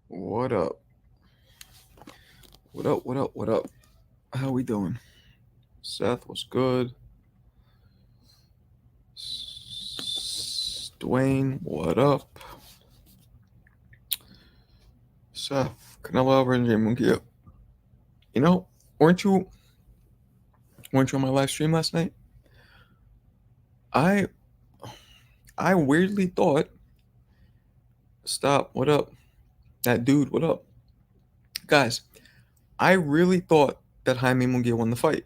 What up? What up? What up? What up? How we doing? Seth, what's good? Dwayne, what up? Seth, Canelo, Alvarez, and Jaime Mungia. You know, weren't you weren't you on my live stream last night? I I weirdly thought, stop, what up? That dude, what up? Guys, I really thought that Jaime Mungia won the fight.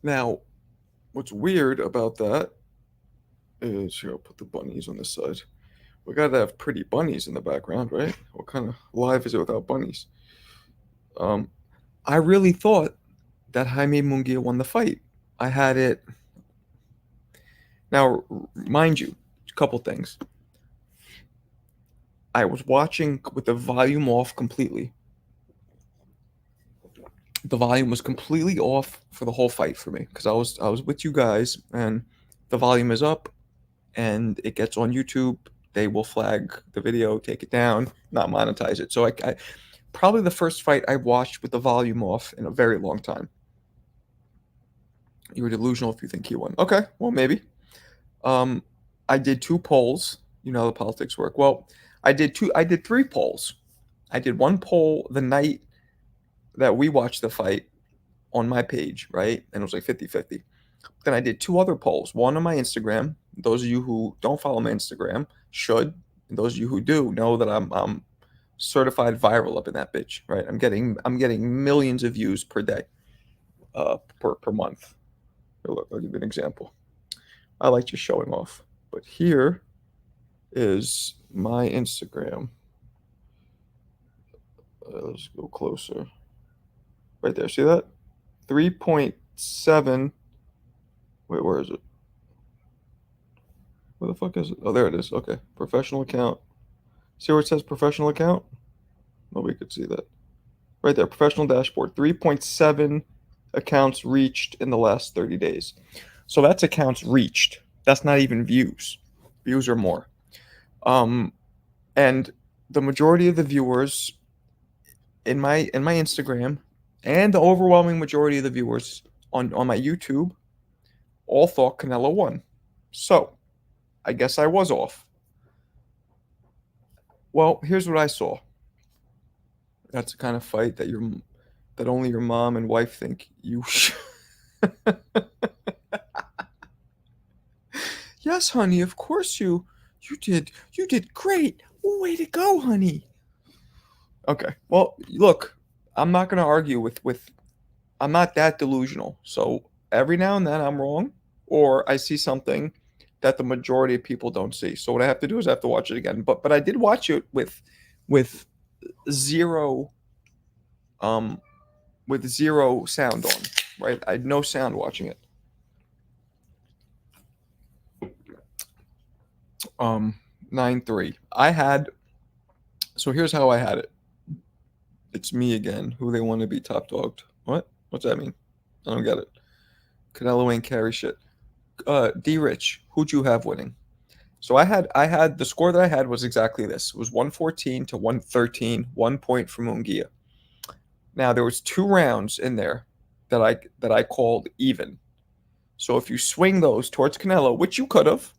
Now, what's weird about that is here, I'll put the bunnies on this side. We gotta have pretty bunnies in the background, right? What kind of live is it without bunnies? Um, I really thought that Jaime Mungia won the fight. I had it. Now, mind you, a couple things. I was watching with the volume off completely. The volume was completely off for the whole fight for me because I was with you guys and the volume is up and it gets on YouTube. They will flag the video, take it down, not monetize it. So I probably the first fight I watched with the volume off in a very long time. You were delusional if you think he won. Okay, well maybe. Um, I did two polls. You know how the politics work. Well, I did two. I did three polls. I did one poll the night that we watched the fight on my page, right? And it was like 50-50. Then I did two other polls. One on my Instagram. Those of you who don't follow my Instagram should. And those of you who do know that I'm certified viral up in that bitch, right? I'm getting millions of views per day, per month. Look, I'll give you an example. I like just showing off. But here is my Instagram. Let's go closer. Right there. See that? 3.7. Wait, where is it? Where the fuck is it? Oh, there it is. Okay. Professional account. See where it says professional account? Nobody could see that. Right there. Professional dashboard. 3.7 accounts reached in the last 30 days. So that's accounts reached. That's not even views. Views are more. And the majority of the viewers in my Instagram and the overwhelming majority of the viewers on my YouTube all thought Canelo won. So I guess I was off. Well, here's what I saw. That's the kind of fight that only your mom and wife think you should. Yes, honey, of course you did great. Way to go, honey. Okay. Well, look, I'm not going to argue with I'm not that delusional. So every now and then I'm wrong or I see something that the majority of people don't see. So what I have to do is I have to watch it again. But I did watch it with zero um with zero sound on, right? I had no sound watching it. 9-3. I had so here's how I had it. It's me again. Who they want to be top dogged. What? What's that mean? I don't get it. Canelo ain't carry shit. D Rich, who'd you have winning? So I had the score that I had was exactly this. It was 114 to 113, 1 point for Mungia. Now there was two rounds in there that I called even. So if you swing those towards Canelo, which you could have,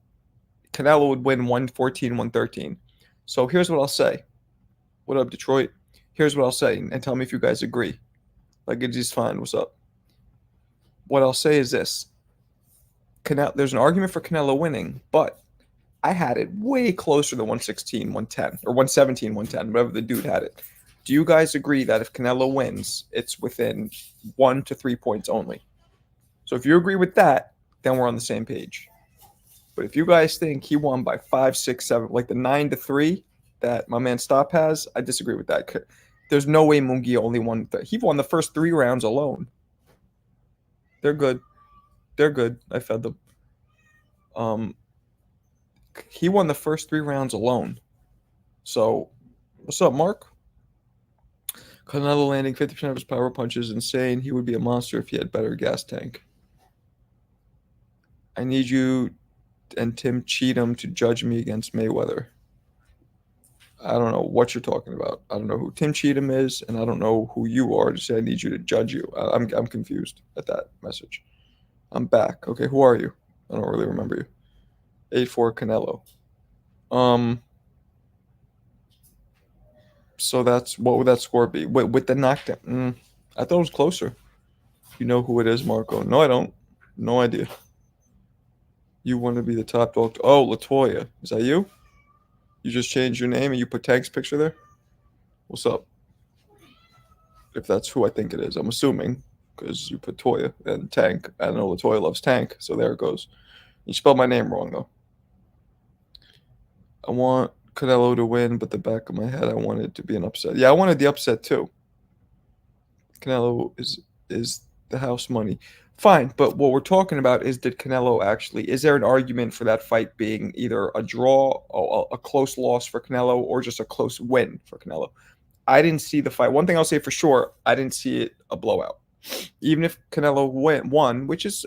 Canelo would win 114, 113. So here's what I'll say. What up, Detroit? Here's what I'll say, and tell me if you guys agree. Like it's just fine. What's up? What I'll say is this. There's an argument for Canelo winning, but I had it way closer to 116, 110, or 117, 110, whatever the dude had it. Do you guys agree that if Canelo wins, it's within 1 to 3 points only? So if you agree with that, then we're on the same page. But if you guys think he won by 5, 6, 7, like the 9-3 that my man Stop has, I disagree with that. There's no way Mungia only won. He won the first 3 rounds alone. They're good. They're good. I fed them. He won the first 3 rounds alone. So, what's up, Mark? Canelo landing 50% of his power punches insane. He would be a monster if he had better gas tank. I need you and Tim Cheatham to judge me against Mayweather. I don't know what you're talking about. I don't know who Tim Cheatham is, and I don't know who you are to say I need you to judge you. I'm confused at that message. I'm back. Okay, who are you? I don't really remember you. 8-4 Canelo. Um, so that's what would that score be? With the knockdown. I thought it was closer. You know who it is, Marco? No, I don't. No idea. You want to be the top dog? Oh, Latoya. Is that you? You just changed your name and you put Tank's picture there? What's up? If that's who I think it is, I'm assuming because you put Toya and Tank. I know Latoya loves Tank, so there it goes. You spelled my name wrong though. I want Canelo to win, but the back of my head, I wanted it to be an upset. Yeah, I wanted the upset too. Canelo is the house money. Fine, but what we're talking about is did Canelo actually? Is there an argument for that fight being either a draw, a close loss for Canelo, or just a close win for Canelo? I didn't see the fight. One thing I'll say for sure, I didn't see it a blowout. Even if Canelo won, which is,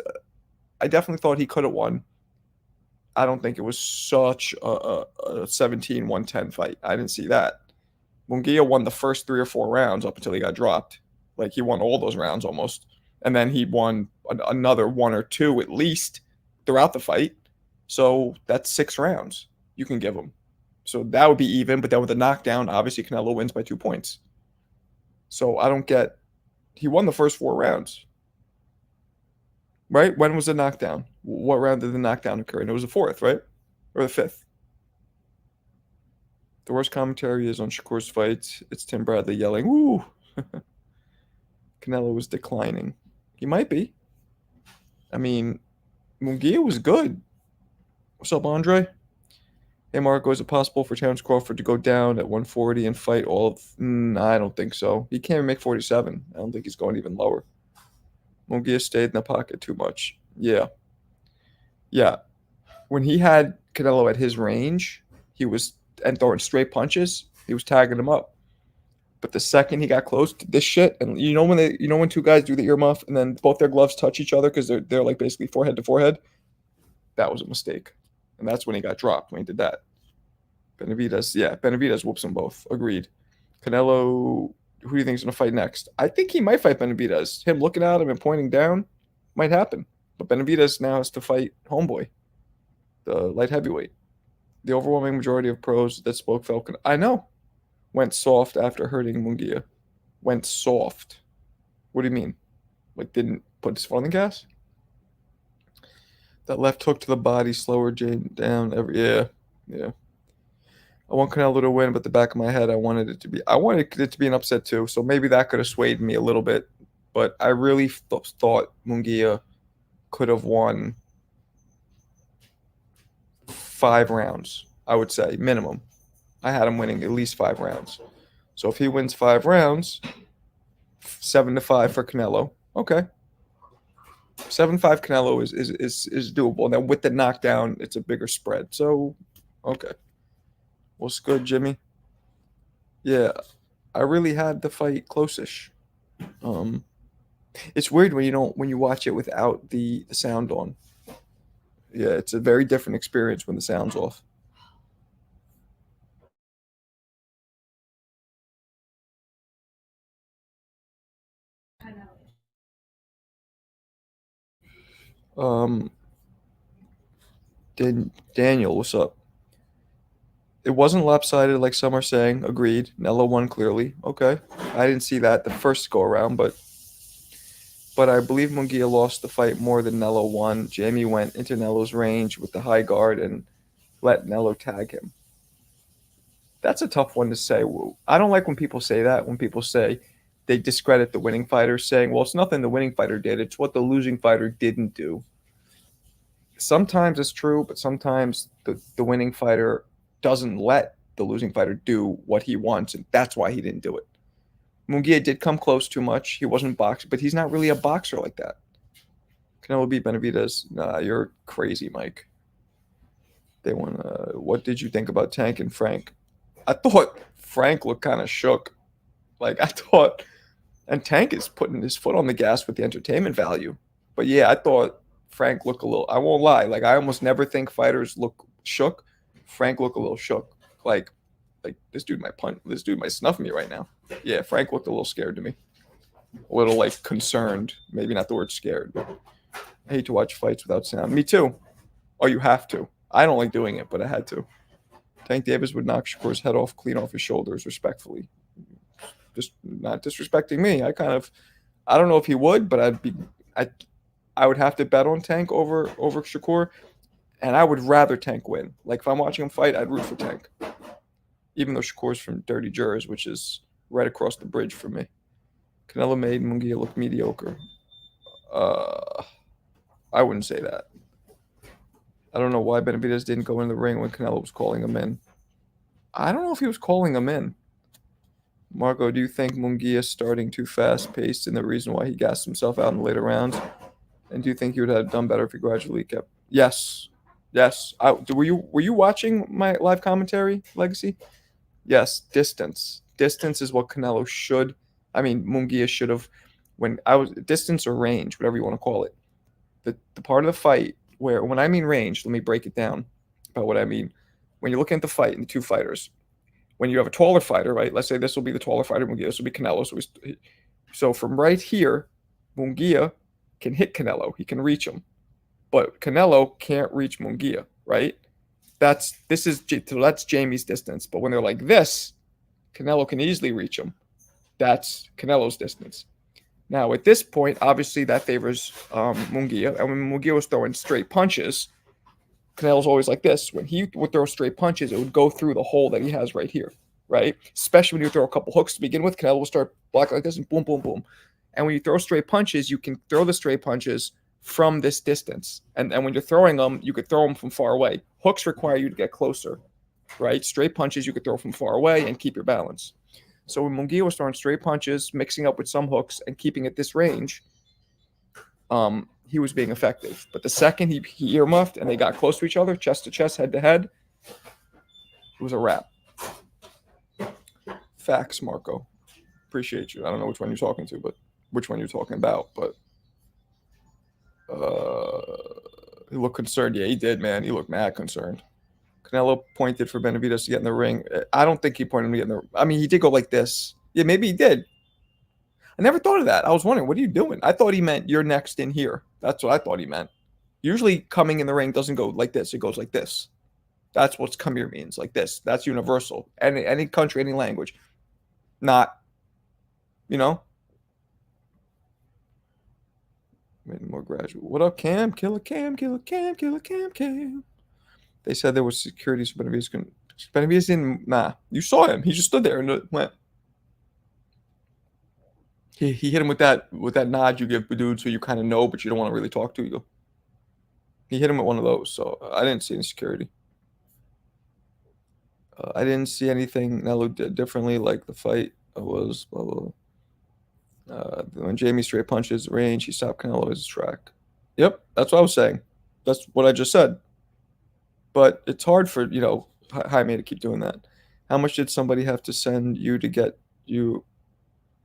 I definitely thought he could have won. I don't think it was such a 17-110 fight. I didn't see that. Mungia won the first 3 or 4 rounds up until he got dropped. Like he won all those rounds almost. And then he won another 1 or 2 at least throughout the fight. So that's 6 rounds you can give him. So that would be even. But then with a knockdown, obviously Canelo wins by 2 points. So I don't get. He won the first 4 rounds, right? When was the knockdown? What round did the knockdown occur? And it was the fourth, right? Or the fifth? The worst commentary is on Shakur's fights. It's Tim Bradley yelling, "Woo!" Canelo was declining. He might be. I mean, Mungia was good. What's up, Andre? Hey, Marco, is it possible for Terence Crawford to go down at 140 and fight all of... I don't think so. He can't even make 47. I don't think he's going even lower. Mungia stayed in the pocket too much. Yeah. Yeah. When he had Canelo at his range, he was... and throwing straight punches, he was tagging him up. But the second he got close to this shit, and when 2 guys do the earmuff and then both their gloves touch each other because they're like basically forehead to forehead, that was a mistake, and that's when he got dropped when he did that. Benavidez whoops them both. Agreed. Canelo, who do you think is gonna fight next? I think he might fight Benavidez. Him looking at him and pointing down might happen, but Benavidez now has to fight Homeboy, the light heavyweight. The overwhelming majority of pros that spoke Falcon, I know, went soft after hurting Mungia. Went soft. What do you mean? Like didn't put his foot on the gas? That left hook to the body slower Jane down every yeah. I want Canelo to win, but the back of my head I wanted it to be an upset too. So maybe that could have swayed me a little bit. But I really thought Mungia could have won 5 rounds, I would say, minimum. I had him winning at least 5 rounds. So if he wins 5 rounds, 7-5 for Canelo. Okay. 7-5 Canelo is doable. And then with the knockdown, it's a bigger spread. So, okay. What's good, Jimmy? Yeah, I really had the fight close-ish. It's weird when you watch it without the sound on. Yeah, it's a very different experience when the sound's off. Um, Daniel, what's up? It wasn't lopsided like some are saying. Agreed. Nello won clearly. Okay, I didn't see that the first go around, but I believe Mungia lost the fight more than Nello won. Jaime went into Nello's range with the high guard and let Nello tag him. That's a tough one to say. I don't like when people say that. When people say they discredit the winning fighter, saying, "Well, it's nothing the winning fighter did; it's what the losing fighter didn't do." Sometimes it's true, but sometimes the winning fighter doesn't let the losing fighter do what he wants, and that's why he didn't do it. Mungia did come close too much. He wasn't boxing, but he's not really a boxer like that. Canelo beat Benavidez. Nah, you're crazy, Mike. They want. What did you think about Tank and Frank? I thought Frank looked kind of shook. Like I thought, and Tank is putting his foot on the gas with the entertainment value. But yeah, I thought Frank looked a little. I won't lie. Like I almost never think fighters look shook. Frank looked a little shook. Like like this dude might punch. This dude might snuff me right now. Yeah, Frank looked a little scared to me. A little like concerned. Maybe not the word scared, but I hate to watch fights without sound. Me too. Oh, you have to. I don't like doing it, but I had to. Tank Davis would knock Shakur's head off, clean off his shoulders, respectfully. Just not disrespecting me. I don't know if he would, but I would have to bet on Tank over Shakur, and I would rather Tank win. Like if I'm watching him fight, I'd root for Tank, even though Shakur's from Dirty Jurors, which is right across the bridge for me. Canelo made Mungia look mediocre. I wouldn't say that. I don't know why Benavidez didn't go in the ring when Canelo was calling him in. I don't know if he was calling him in. Marco, do you think Mungia starting too fast-paced and the reason why he gassed himself out in the later rounds? And do you think he would have done better if he gradually kept? Yes. Were you watching my live commentary, Legacy? Yes. Distance is what Canelo should. I mean, Mungia should have. When I was distance or range, whatever you want to call it, the part of the fight where when I mean range, let me break it down about what I mean. When you're looking at the fight and the two fighters, when you have a taller fighter, right? Let's say this will be the taller fighter, Mungia. This will be Canelo. So from right here, Mungia can hit Canelo. He can reach him, but Canelo can't reach Mungia, right? That's Jaime's distance. But when they're like this, Canelo can easily reach him. That's Canelo's distance. Now at this point, obviously that favors Mungia, and when Mungia was throwing straight punches, Canelo's always like this. When he would throw straight punches, it would go through the hole that he has right here, right? Especially when you throw a couple hooks to begin with, Canelo will start blocking like this and boom, boom, boom. And when you throw straight punches, you can throw the straight punches from this distance. And when you're throwing them, you could throw them from far away. Hooks require you to get closer, right? Straight punches, you could throw from far away and keep your balance. So when Mungia was throwing straight punches, mixing up with some hooks and keeping at this range, he was being effective. But the second he earmuffed and they got close to each other, chest to chest, head to head, it was a wrap. Facts, Marco. Appreciate you. I don't know which one you're talking to, but which one you're talking about. But he looked concerned. Yeah, he did, man. He looked mad concerned. Canelo pointed for Benavidez to get in the ring. I don't think he pointed him to get in the ring. I mean, he did go like this. Yeah, maybe he did. I never thought of that. I was wondering, what are you doing? I thought he meant you're next in here. That's what I thought he meant. Usually coming in the ring doesn't go like this. It goes like this. That's what come here means, like this. That's universal. Any country, any language. Not, you know? Maybe more gradual. What up, Cam? Killer Cam. They said there was security so Benavidez Benavidez didn't. Nah, you saw him. He just stood there and went. He hit him with that nod you give the dude so you kind of know, but you don't want to really talk to you. He hit him with one of those, so I didn't see any security. I didn't see anything Canelo did differently, like the fight was blah blah. When Jaime straight punches range, he stopped Canelo his track. Yep, that's what I was saying. That's what I just said. But it's hard for Jaime to keep doing that. How much did somebody have to send you to get you?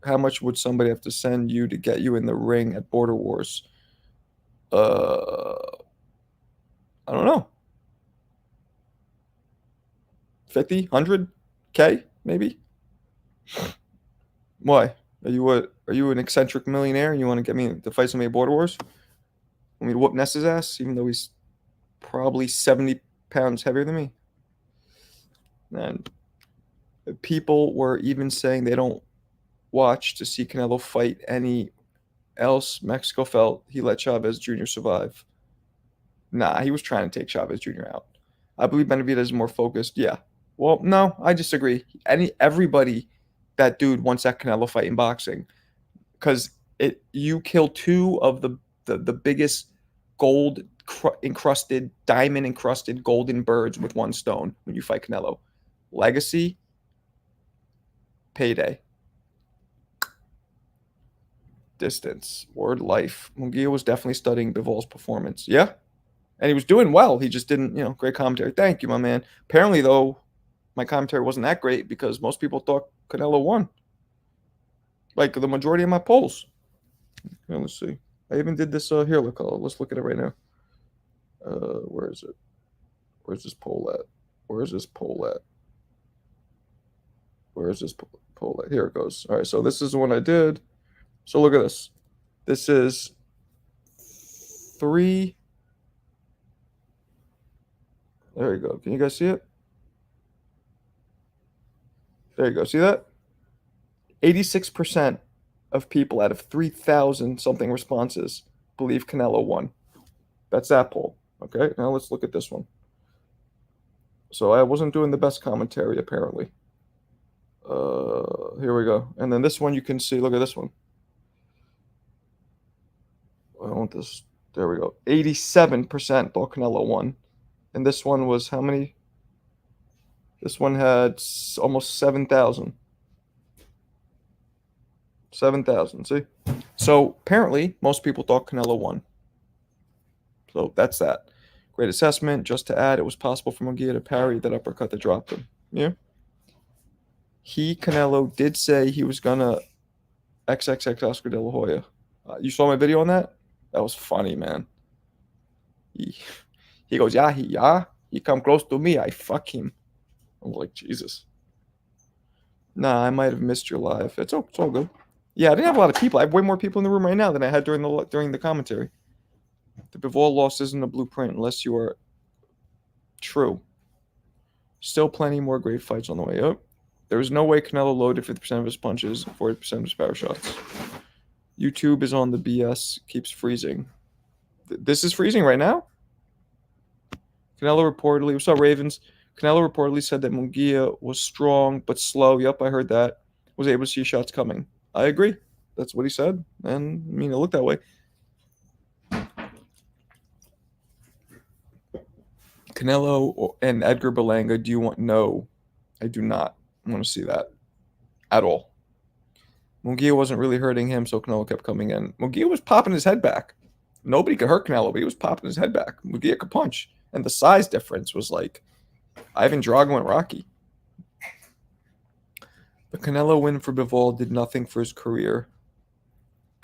How much would somebody have to send you to get you in the ring at Border Wars? I don't know. 50, 100, K, maybe? Why? Are you an eccentric millionaire and you want to get me to fight somebody at Border Wars? Want me to whoop Ness's ass, even though he's probably 70 pounds heavier than me? And people were even saying they don't watch to see Canelo fight any else. Mexico felt he let Chavez Jr. survive. Nah, he was trying to take Chavez Jr. out. I believe Benavidez is more focused. Yeah. Well, no, I disagree. Everybody, that dude wants that Canelo fight in boxing because you kill two of the biggest gold encrusted, diamond encrusted golden birds with one stone when you fight Canelo. Legacy, payday. Distance, word life. Mungia was definitely studying Bivol's performance. Yeah. And he was doing well. He just didn't, great commentary. Thank you, my man. Apparently, though, my commentary wasn't that great because most people thought Canelo won. Like the majority of my polls. Yeah, let's see. I even did this here. Let's look at it right now. Where is it? Where's this poll at? Where is this poll? Here it goes. All right, so this is the one I did. So look at this. This is 3. There you go. Can you guys see it? There you go. See that? 86% of people out of 3,000 something responses believe Canelo won. That's that poll. Okay, now let's look at this one. So I wasn't doing the best commentary, apparently. Here we go. And then this one you can see. Look at this one. I want this. There we go. 87% thought Canelo won. And this one was how many? This one had almost 7,000. 7,000, see? So apparently, most people thought Canelo won. So that's that. Great assessment. Just to add, it was possible for Mungia to parry that uppercut that dropped him. Yeah. Canelo, did say he was going to XXX Oscar De La Hoya. You saw my video on that? That was funny, man. He goes, yeah. He come close to me, I fuck him. I'm like, Jesus. Nah, I might have missed your live. It's all good. Yeah, I didn't have a lot of people. I have way more people in the room right now than I had during the commentary. The Bivol loss isn't a blueprint unless you are true. Still plenty more great fights on the way up. There is no way Canelo loaded 50% of his punches, 40% of his power shots. YouTube is on the BS, keeps freezing. This is freezing right now? Canelo reportedly, what's up, Ravens? Canelo reportedly said that Mungia was strong but slow. Yep, I heard that. Was able to see shots coming. I agree. That's what he said. And, I mean, it looked that way. Canelo and Edgar Berlanga, do you want? No, I do not want to see that at all. Mungia wasn't really hurting him, so Canelo kept coming in. Mungia was popping his head back. Nobody could hurt Canelo, but he was popping his head back. Mungia could punch. And the size difference was like Ivan Drago and Rocky. The Canelo win for Bivol did nothing for his career.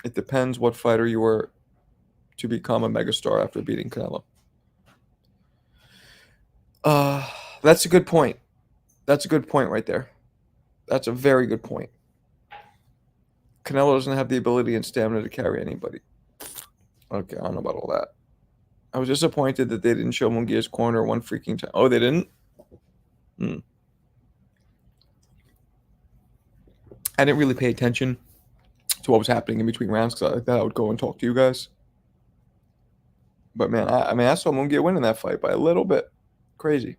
It depends what fighter you were to become a megastar after beating Canelo. That's a good point. That's a good point right there. That's a very good point. Canelo doesn't have the ability and stamina to carry anybody. Okay, I don't know about all that. I was disappointed that they didn't show Mungia's corner one freaking time. Oh, they didn't? I didn't really pay attention to what was happening in between rounds because I thought I would go and talk to you guys. But, man, I saw Mungia win in that fight by a little bit. Crazy.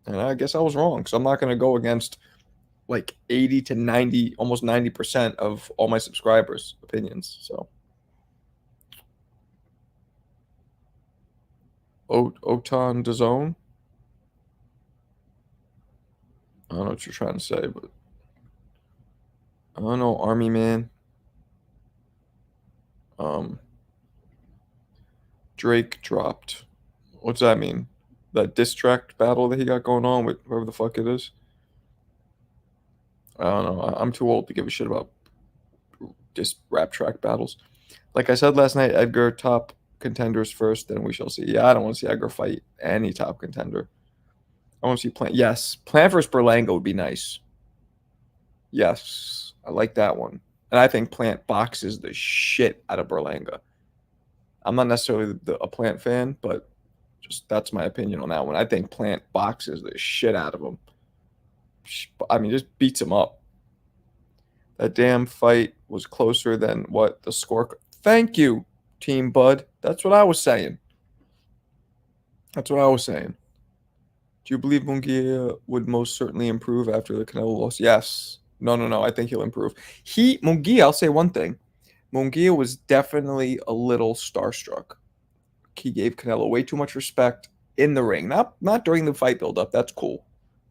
And I guess I was wrong because I'm not going to go against like 80 to 90, almost 90% of all my subscribers' opinions. So, Otan DAZN. I don't know what you're trying to say, but I don't know, Army Man. Drake dropped. What's that mean? That diss track battle that he got going on with whoever the fuck it is? I don't know. I'm too old to give a shit about just rap track battles. Like I said last night, Edgar top contenders first, then we shall see. Yeah, I don't want to see Edgar fight any top contender. I want to see Plant. Yes, Plant versus Berlanga would be nice. Yes, I like that one. And I think Plant boxes the shit out of Berlanga. I'm not necessarily a Plant fan, but just that's my opinion on that one. I think Plant boxes the shit out of him. I mean, just beats him up. That damn fight was closer than what the score. Thank you, Team Bud. That's what I was saying. Do you believe Mungia would most certainly improve after the Canelo loss? Yes. No. I think he'll improve. Mungia, I'll say one thing. Mungia was definitely a little starstruck. He gave Canelo way too much respect in the ring. Not during the fight buildup. That's cool.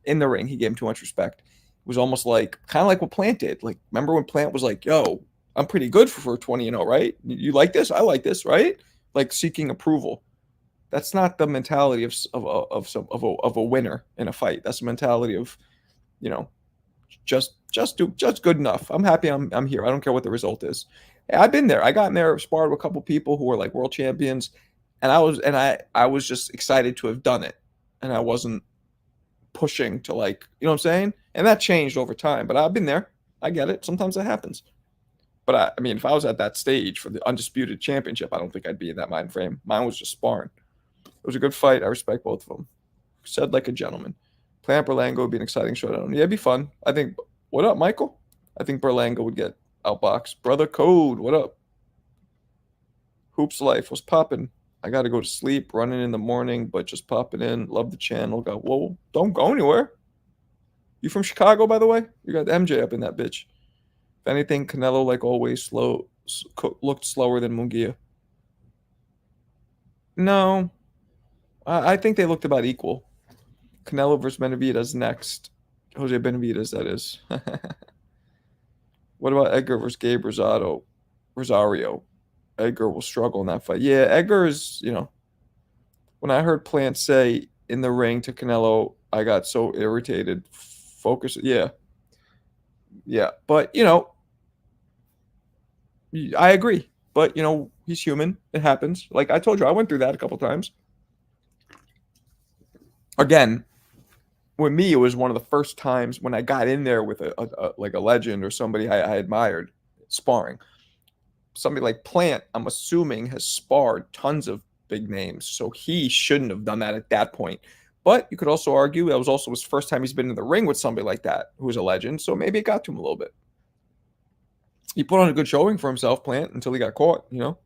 In the ring, he gave him too much respect. It was almost like, kind of like what Plant did. Like, remember when Plant was like, yo, I'm pretty good for 20-0, right? You like this? I like this, right? Like seeking approval. That's not the mentality of a winner in a fight. That's the mentality of, just good enough. I'm happy I'm here. I don't care what the result is. Hey, I've been there. I got in there, sparred with a couple people who were like world champions, and I was just excited to have done it. And I wasn't pushing to like, you know what I'm saying? And that changed over time, but I've been there. I get it. Sometimes that happens. But I mean, if I was at that stage for the undisputed championship, I don't think I'd be in that mind frame. Mine was just sparring. It was a good fight. I respect both of them. Said like a gentleman. Plant Berlango would be an exciting showdown. Yeah, it'd be fun. I think. What up, Michael? I think Berlango would get outboxed. Brother Code, what up? Hoops Life was popping. I got to go to sleep, running in the morning, but just popping in. Love the channel. Got whoa, don't go anywhere. You from Chicago, by the way? You got MJ up in that bitch. If anything, Canelo, like always, looked slower than Mungia. No, I think they looked about equal. Canelo versus Benavidez next. Jose Benavidez, that is. What about Edgar versus Gabe Rosario? Edgar will struggle in that fight. Yeah, Edgar is, when I heard Plant say in the ring to Canelo, I got so irritated. Focus, yeah. Yeah, but, I agree. But, he's human. It happens. Like I told you, I went through that a couple times. Again, with me, it was one of the first times when I got in there with a legend or somebody I admired sparring. Somebody like Plant, I'm assuming, has sparred tons of big names, so he shouldn't have done that at that point. But you could also argue that was also his first time he's been in the ring with somebody like that who was a legend, so maybe it got to him a little bit. He put on a good showing for himself, Plant, until he got caught, You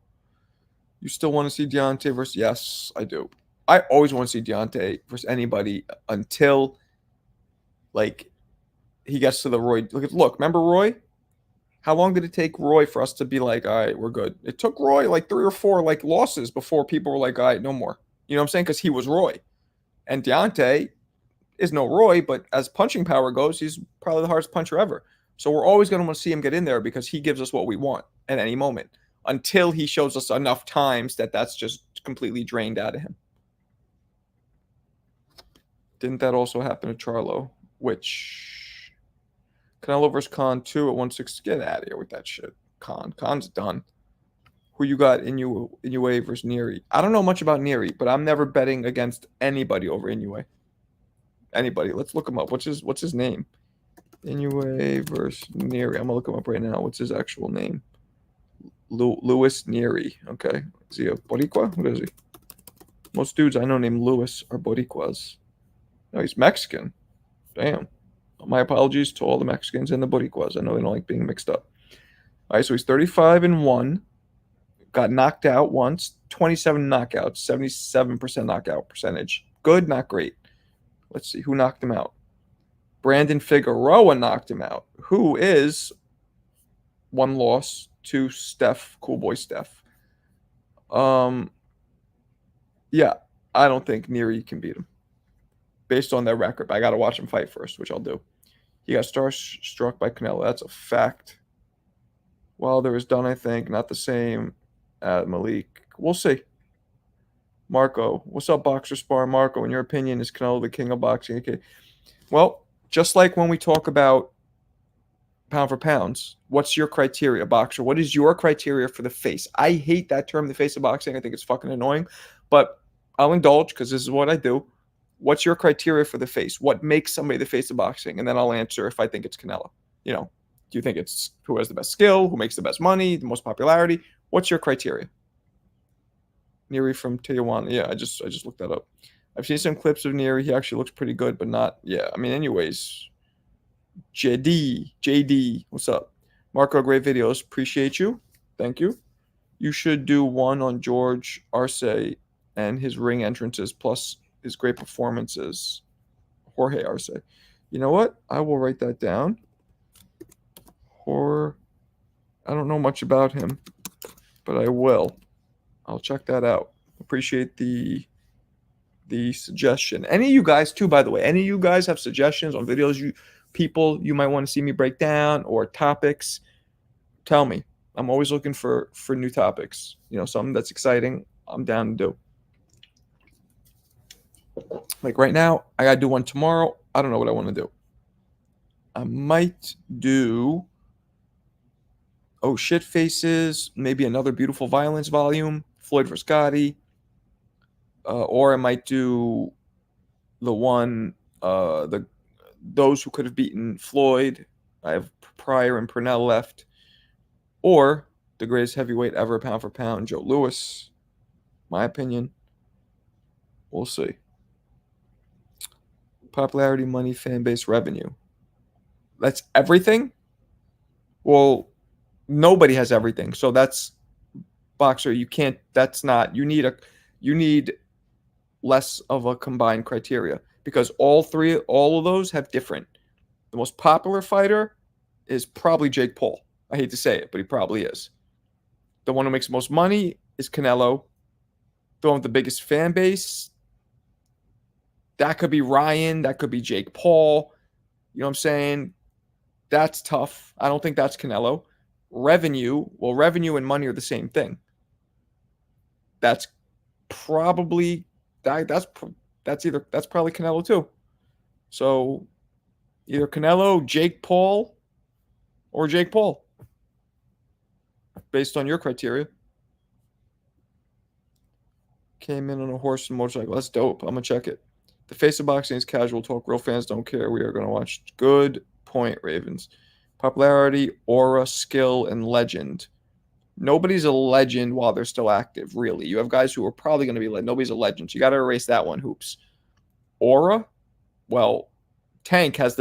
still want to see Deontay versus... Yes, I do. I always want to see Deontay versus anybody until, like, he gets to the Roy. Look, remember Roy? How long did it take Roy for us to be like, all right, we're good? It took Roy like 3 or 4 like losses before people were like, all right, no more. You know what I'm saying? Because he was Roy. And Deontay is no Roy, but as punching power goes, he's probably the hardest puncher ever. So we're always going to want to see him get in there because he gives us what we want at any moment until he shows us enough times that that's just completely drained out of him. Didn't that also happen to Charlo? Which Canelo versus Khan 2 at 160. Get out of here with that shit. Khan's done. Who you got? Inoue versus Neary. I don't know much about Neary, but I'm never betting against anybody over Inoue. Anybody. Let's look him up. What's his name? Inoue versus Neary. I'm gonna look him up right now. What's his actual name? Louis Neary. Okay. Is he a Boricua? What is he? Most dudes I know named Louis are Boricuas. No, he's Mexican. Damn. My apologies to all the Mexicans and the Boricuas. I know they don't like being mixed up. All right, so he's 35-1. Got knocked out once. 27 knockouts. 77% knockout percentage. Good, not great. Let's see who knocked him out. Brandon Figueroa knocked him out. Who is 1 loss to Steph, cool boy Steph. Yeah, I don't think Neary can beat him based on their record. But I got to watch him fight first, which I'll do. He got starstruck by Canelo. That's a fact. Wilder is done, I think. Not the same at Malik. We'll see. Marco. What's up, Boxer Spar? Marco, in your opinion, is Canelo the king of boxing? Okay. Well, just like when we talk about pound for pounds, what's your criteria, boxer? What is your criteria for the face? I hate that term, the face of boxing. I think it's fucking annoying. But I'll indulge because this is what I do. What's your criteria for the face? What makes somebody the face of boxing? And then I'll answer if I think it's Canelo. Do you think it's who has the best skill, who makes the best money, the most popularity? What's your criteria? Neary from Tijuana. Yeah, I just looked that up. I've seen some clips of Neary. He actually looks pretty good, but not. Yeah, I mean, anyways. JD, what's up? Marco, great videos. Appreciate you. Thank you. You should do one on George Arce and his ring entrances, plus his great performances. Jorge Arce. You know what? I will write that down. I don't know much about him, but I will. I'll check that out. Appreciate the suggestion. Any of you guys too, by the way, any of you guys have suggestions on videos you might want to see me break down or topics, tell me. I'm always looking for new topics. Something that's exciting, I'm down to do. Like right now, I gotta do one tomorrow. I don't know what I want to do. I might do shit faces, maybe another Beautiful Violence volume, Floyd vs. Gotti, or I might do the one those who could have beaten Floyd. I have Pryor and Purnell left, or the greatest heavyweight ever, pound for pound, Joe Louis. My opinion. We'll see. Popularity, money, fan base, revenue. That's everything? Well, nobody has everything. So that's boxer. You can't, that's not, you need less of a combined criteria because all of those have different. The most popular fighter is probably Jake Paul. I hate to say it, but he probably is. The one who makes the most money is Canelo. The one with the biggest fan base, that could be Ryan. That could be Jake Paul. You know what I'm saying? That's tough. I don't think that's Canelo. Revenue, well, revenue and money are the same thing. That's probably that's probably Canelo too. So either Canelo, Jake Paul, or Jake Paul, based on your criteria. Came in on a horse and motorcycle. That's dope. I'm gonna check it. The face of boxing is casual talk. Real fans don't care. We are gonna watch. Good point, Ravens. Popularity, aura, skill, and legend. Nobody's a legend while they're still active, really. You have guys who are probably going to be like, nobody's a legend. So you got to erase that one, hoops. Aura, well, Tank has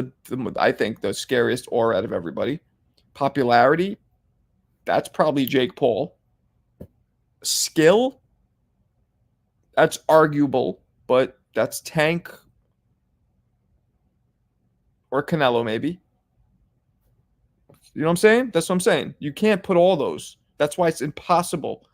I think, the scariest aura out of everybody. Popularity, that's probably Jake Paul. Skill, that's arguable, but that's Tank or Canelo, maybe. You know what I'm saying? That's what I'm saying. You can't put all those. That's why it's impossible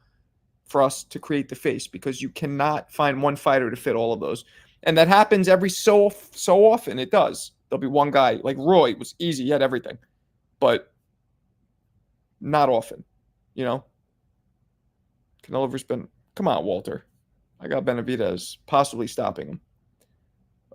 for us to create the face because you cannot find one fighter to fit all of those. And that happens every so often. It does. There'll be one guy like Roy was easy. He had everything, but not often, you know. Canelo versus come on, Walter. I got Benavidez possibly stopping him.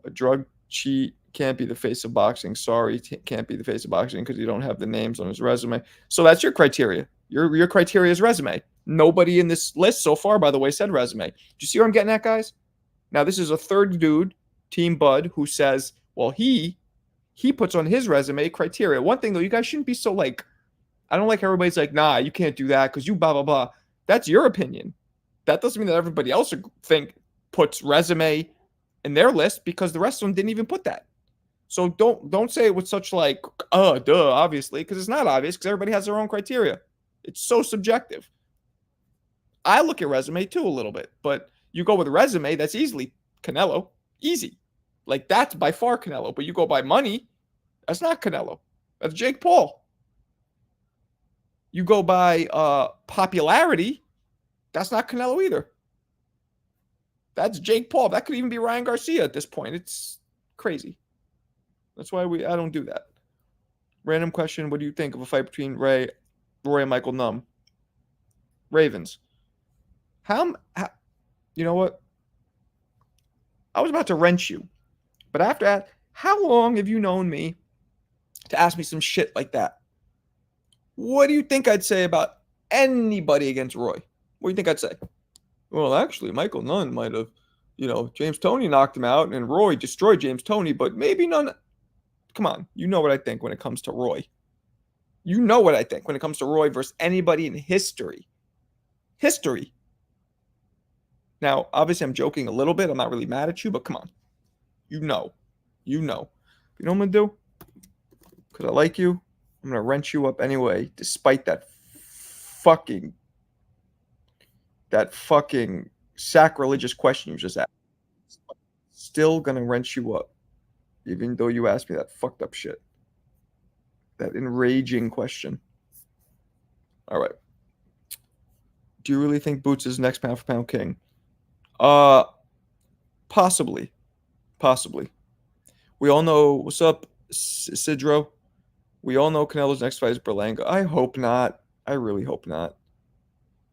A drug cheat can't be the face of boxing. Sorry, can't be the face of boxing because you don't have the names on his resume. So that's your criteria. Your criteria is resume. Nobody in this list so far, by the way, said resume. Do you see where I'm getting at, guys? Now, this is a third dude, Team Bud, who says, well, he puts on his resume criteria. One thing, though, you guys shouldn't be so like, I don't like everybody's like, nah, you can't do that because you blah, blah, blah. That's your opinion. That doesn't mean that everybody else puts resume in their list because the rest of them didn't even put that. So don't say it with such like, duh, obviously, because it's not obvious because everybody has their own criteria. It's so subjective. I look at resume too a little bit, but you go with resume, that's easily Canelo. Easy. Like that's by far Canelo. But you go by money, that's not Canelo. That's Jake Paul. You go by popularity, that's not Canelo either. That's Jake Paul. That could even be Ryan Garcia at this point. It's crazy. That's why I don't do that. Random question. What do you think of a fight between Roy and Michael Nunn? Ravens. How you know what? I was about to wrench you. But after that, how long have you known me to ask me some shit like that? What do you think I'd say about anybody against Roy? What do you think I'd say? Well, actually, Michael Nunn might have, James Toney knocked him out and Roy destroyed James Toney, but maybe Nunn. Come on. You know what I think when it comes to Roy. You know what I think when it comes to Roy versus anybody in history. History. Now, obviously, I'm joking a little bit. I'm not really mad at you, but come on. You know. You know what I'm going to do? Because I like you, I'm going to wrench you up anyway, despite that fucking sacrilegious question you just asked. Still going to wrench you up, even though you asked me that fucked up shit. That enraging question. All right. Do you really think Boots is next pound for pound king? Possibly. We all know, what's up, Sidro? We all know Canelo's next fight is Berlanga. I hope not. I really hope not.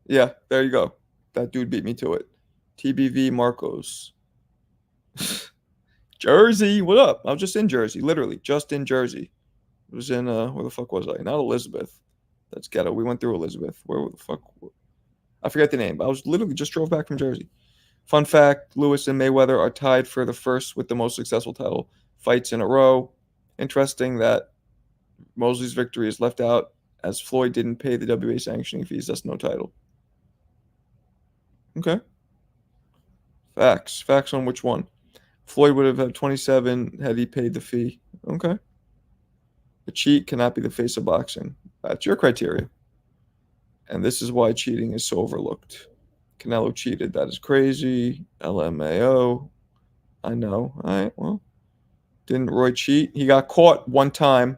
Yeah, there you go. That dude beat me to it. TBV Marcos. Jersey, what up? I was just in Jersey, literally, just in Jersey. It was in, where the fuck was I? Not Elizabeth. That's ghetto. We went through Elizabeth. Where the fuck? I forget the name, but I was literally just drove back from Jersey. Fun fact, Lewis and Mayweather are tied for the first with the most successful title fights in a row. Interesting that Mosley's victory is left out as Floyd didn't pay the WA sanctioning fees. That's no title. Okay. Facts. Facts on which one? Floyd would have had 27 had he paid the fee. Okay. A cheat cannot be the face of boxing. That's your criteria. And this is why cheating is so overlooked. Canelo cheated. That is crazy. LMAO. I know. All right. Well, didn't Roy cheat? He got caught one time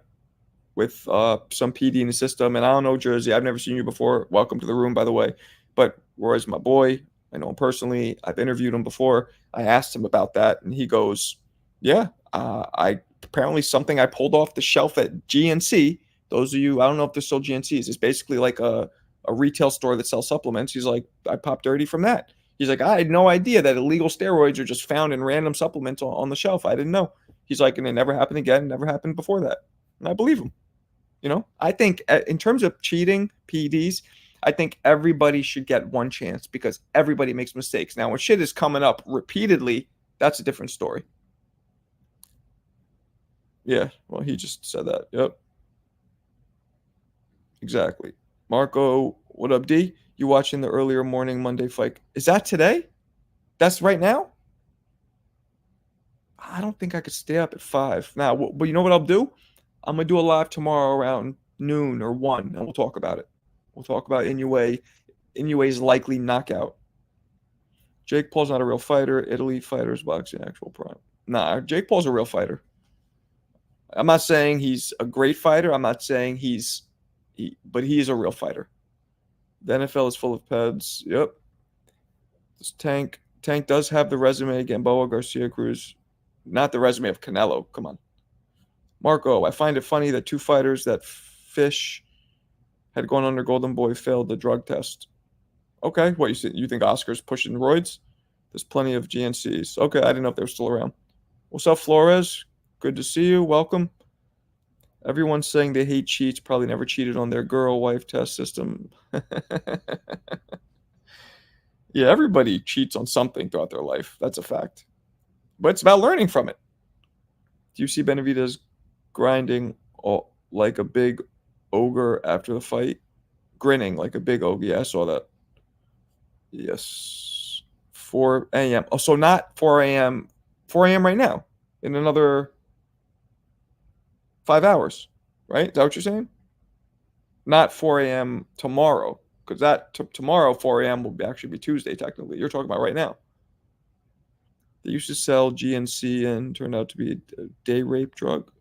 with some PD in the system. And I don't know, Jersey. I've never seen you before. Welcome to the room, by the way. But Roy's my boy. I know him personally. I've interviewed him before. I asked him about that, and he goes, yeah, I apparently something I pulled off the shelf at GNC. Those of you, I don't know if they're still GNCs. It's basically like a retail store that sells supplements. He's like, I popped dirty from that. He's like, I had no idea that illegal steroids are just found in random supplements on the shelf. I didn't know. He's like, and it never happened again. Never happened before that. And I believe him. You know, I think in terms of cheating, PEDs, I think everybody should get one chance because everybody makes mistakes. Now, when shit is coming up repeatedly, that's a different story. Yeah, well, he just said that. Yep. Exactly. Marco, what up, D? You watching the earlier morning Monday fight? Is that today? That's right now? I don't think I could stay up at 5. Now, but you know what I'll do? I'm going to do a live tomorrow around noon or 1, and we'll talk about it. We'll talk about Inoue's likely knockout. Jake Paul's not a real fighter. Italy fighters boxing actual prime. Nah, Jake Paul's a real fighter. I'm not saying he's a great fighter. I'm not saying but he is a real fighter. The NFL is full of peds. Yep. This Tank does have the resume. Gamboa, Garcia, Cruz. Not the resume of Canelo. Come on. Marco, I find it funny that 2 fighters that Fish had gone under Golden Boy failed the drug test. Okay. What, you think Oscar's pushing roids? There's plenty of GNCs. Okay. I didn't know if they were still around. What's up, Flores? Good to see you. Welcome. Everyone's saying they hate cheats, probably never cheated on their girl-wife test system. Yeah, everybody cheats on something throughout their life. That's a fact. But it's about learning from it. Do you see Benavidez grinding like a big ogre after the fight? Grinning like a big ogre. Yeah, I saw that. Yes. 4 a.m. Oh, so not 4 a.m. 4 a.m. right now. In another 5 hours, right? Is that what you're saying? Not 4 a.m. tomorrow, because tomorrow 4 a.m. will actually be Tuesday technically. You're talking about right now. They used to sell GNC and turned out to be a day rape drug.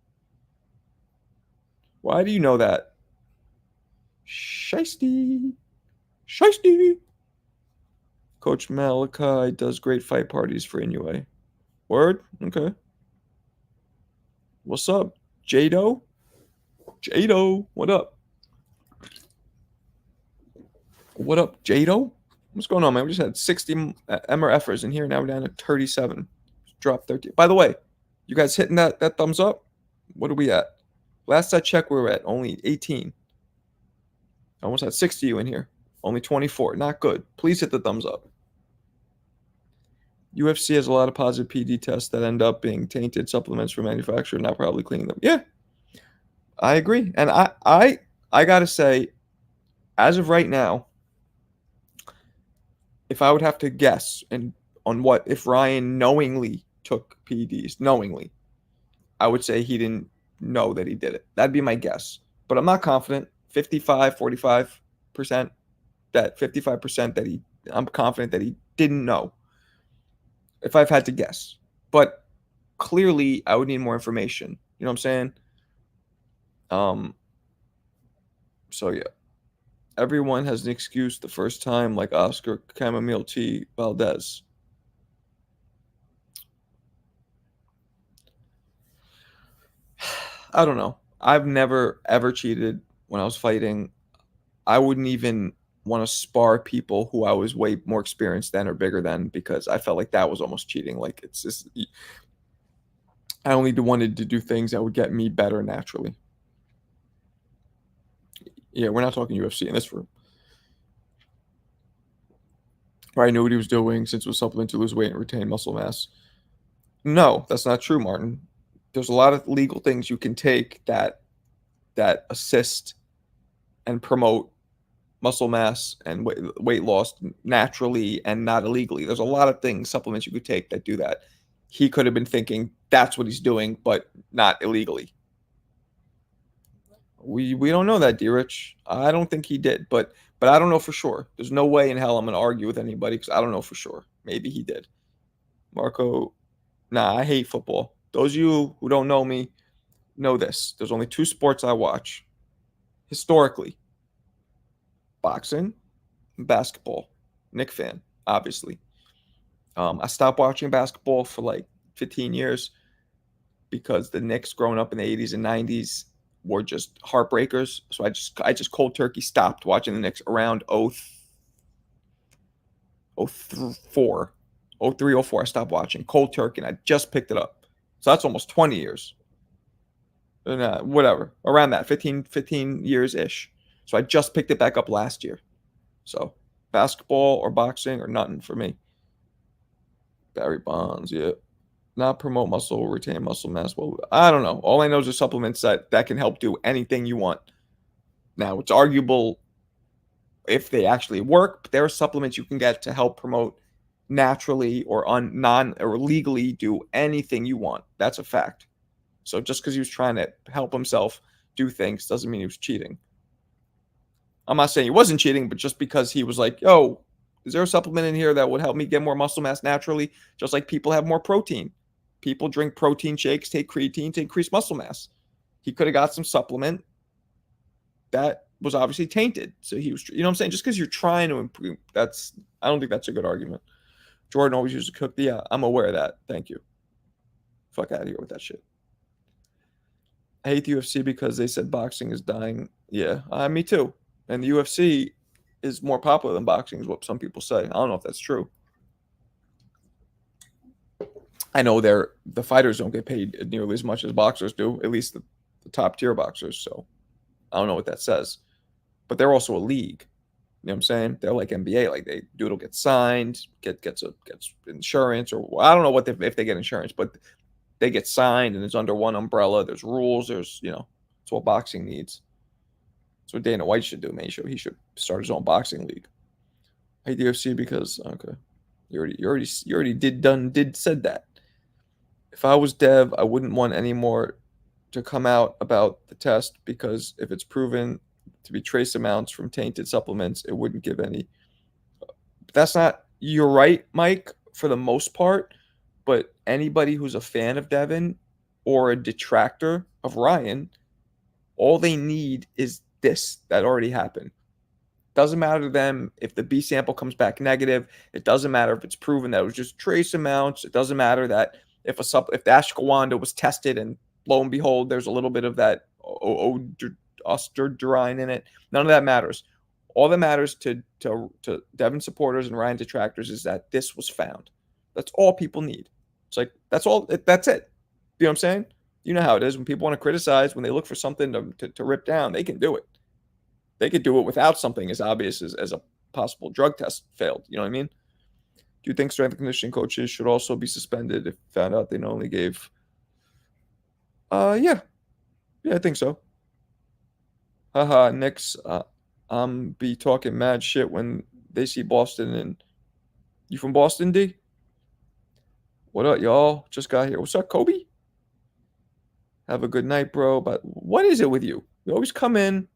Why do you know that? Shiesty. Coach Malachi does great fight parties for Inoue. Word? Okay. What's up? Jado, what up? What up, Jado? What's going on, man? We just had 60 MRFers in here. Now we're down to 37. Drop 13. By the way, you guys hitting that thumbs up? What are we at? Last I checked, we were at only 18. I almost had 60 of you in here. Only 24. Not good. Please hit the thumbs up. UFC has a lot of positive PD tests that end up being tainted supplements for manufacturer, not probably cleaning them. Yeah, I agree. And I gotta say, as of right now, if I would have to guess on what if Ryan knowingly took PEDs, I would say he didn't know that he did it. That'd be my guess. But I'm not confident. 55, 45%, that 55% that I'm confident that he didn't know. If I've had to guess. But clearly I would need more information. You know what I'm saying? So yeah. Everyone has an excuse the first time, like Oscar Chamomile Tea Valdez. I don't know. I've never ever cheated when I was fighting. I wouldn't even want to spar people who I was way more experienced than or bigger than because I felt like that was almost cheating. Like it's just I only wanted to do things that would get me better naturally. Yeah, we're not talking UFC in this room. I knew what he was doing since it was supplement to lose weight and retain muscle mass. No, that's not true, Martin. there's a lot of legal things you can take that assist and promote muscle mass and weight loss naturally and not illegally. There's a lot of things, supplements you could take that do that. He could have been thinking that's what he's doing, but not illegally. We don't know that, D-Rich. I don't think he did, but I don't know for sure. There's no way in hell I'm going to argue with anybody because I don't know for sure. Maybe he did. Marco, nah, I hate football. Those of you who don't know me know this. There's only two sports I watch historically: boxing and basketball. Knick fan, obviously. I stopped watching basketball for like 15 years because the Knicks growing up in the 80s and 90s were just heartbreakers. So I just cold turkey stopped watching the Knicks around 04. 03, 04. I stopped watching cold turkey and I just picked it up. So that's almost 20 years. And, whatever. Around that, 15 years-ish. So I just picked it back up last year. So basketball or boxing or nothing for me. Barry Bonds, yeah. Not promote muscle, retain muscle mass. Well, I don't know. All I know is the supplements that can help do anything you want. Now, it's arguable if they actually work, but there are supplements you can get to help promote naturally or or legally do anything you want. That's a fact. So just because he was trying to help himself do things doesn't mean he was cheating. I'm not saying he wasn't cheating, but just because he was like, yo, is there a supplement in here that would help me get more muscle mass naturally? Just like people have more protein. People drink protein shakes, take creatine to increase muscle mass. He could have got some supplement that was obviously tainted. So he was, you know what I'm saying? Just because you're trying to improve, I don't think that's a good argument. Jordan always used to cook. Yeah, I'm aware of that. Thank you. Fuck out of here with that shit. I hate the UFC because they said boxing is dying. Yeah, me too. And the UFC is more popular than boxing is what some people say. I don't know if that's true. I know the fighters don't get paid nearly as much as boxers do, at least the top tier boxers. So I don't know what that says. But they're also a league. You know what I'm saying? They're like NBA. Like dude will get signed, gets insurance, or I don't know if they get insurance, but they get signed and it's under one umbrella. There's rules. There's it's what boxing needs. That's what Dana White should do, man. He should start his own boxing league. I hate the UFC because you already said that. If I was Dev, I wouldn't want any more to come out about the test because if it's proven to be trace amounts from tainted supplements, it wouldn't give any. That's not. You're right, Mike, for the most part. But anybody who's a fan of Devin or a detractor of Ryan, all they need is this that already happened. Doesn't matter to them if the B sample comes back negative. It doesn't matter if it's proven that it was just trace amounts. It doesn't matter that if the ashwagandha was tested and lo and behold, there's a little bit of that osteoderine in it. None of that matters. All that matters to Devin supporters and Ryan detractors is that this was found. That's all people need. It's like, that's all. That's it. You know what I'm saying? You know how it is when people want to criticize, when they look for something to rip down, they can do it. They could do it without something as obvious as a possible drug test failed. You know what I mean? Do you think strength and conditioning coaches should also be suspended if found out they only gave? Yeah, I think so. Haha, Knicks. Be talking mad shit when they see Boston. And you from Boston, D? What up, y'all? Just got here. What's up, Kobe? Have a good night, bro. But what is it with you? You always come in,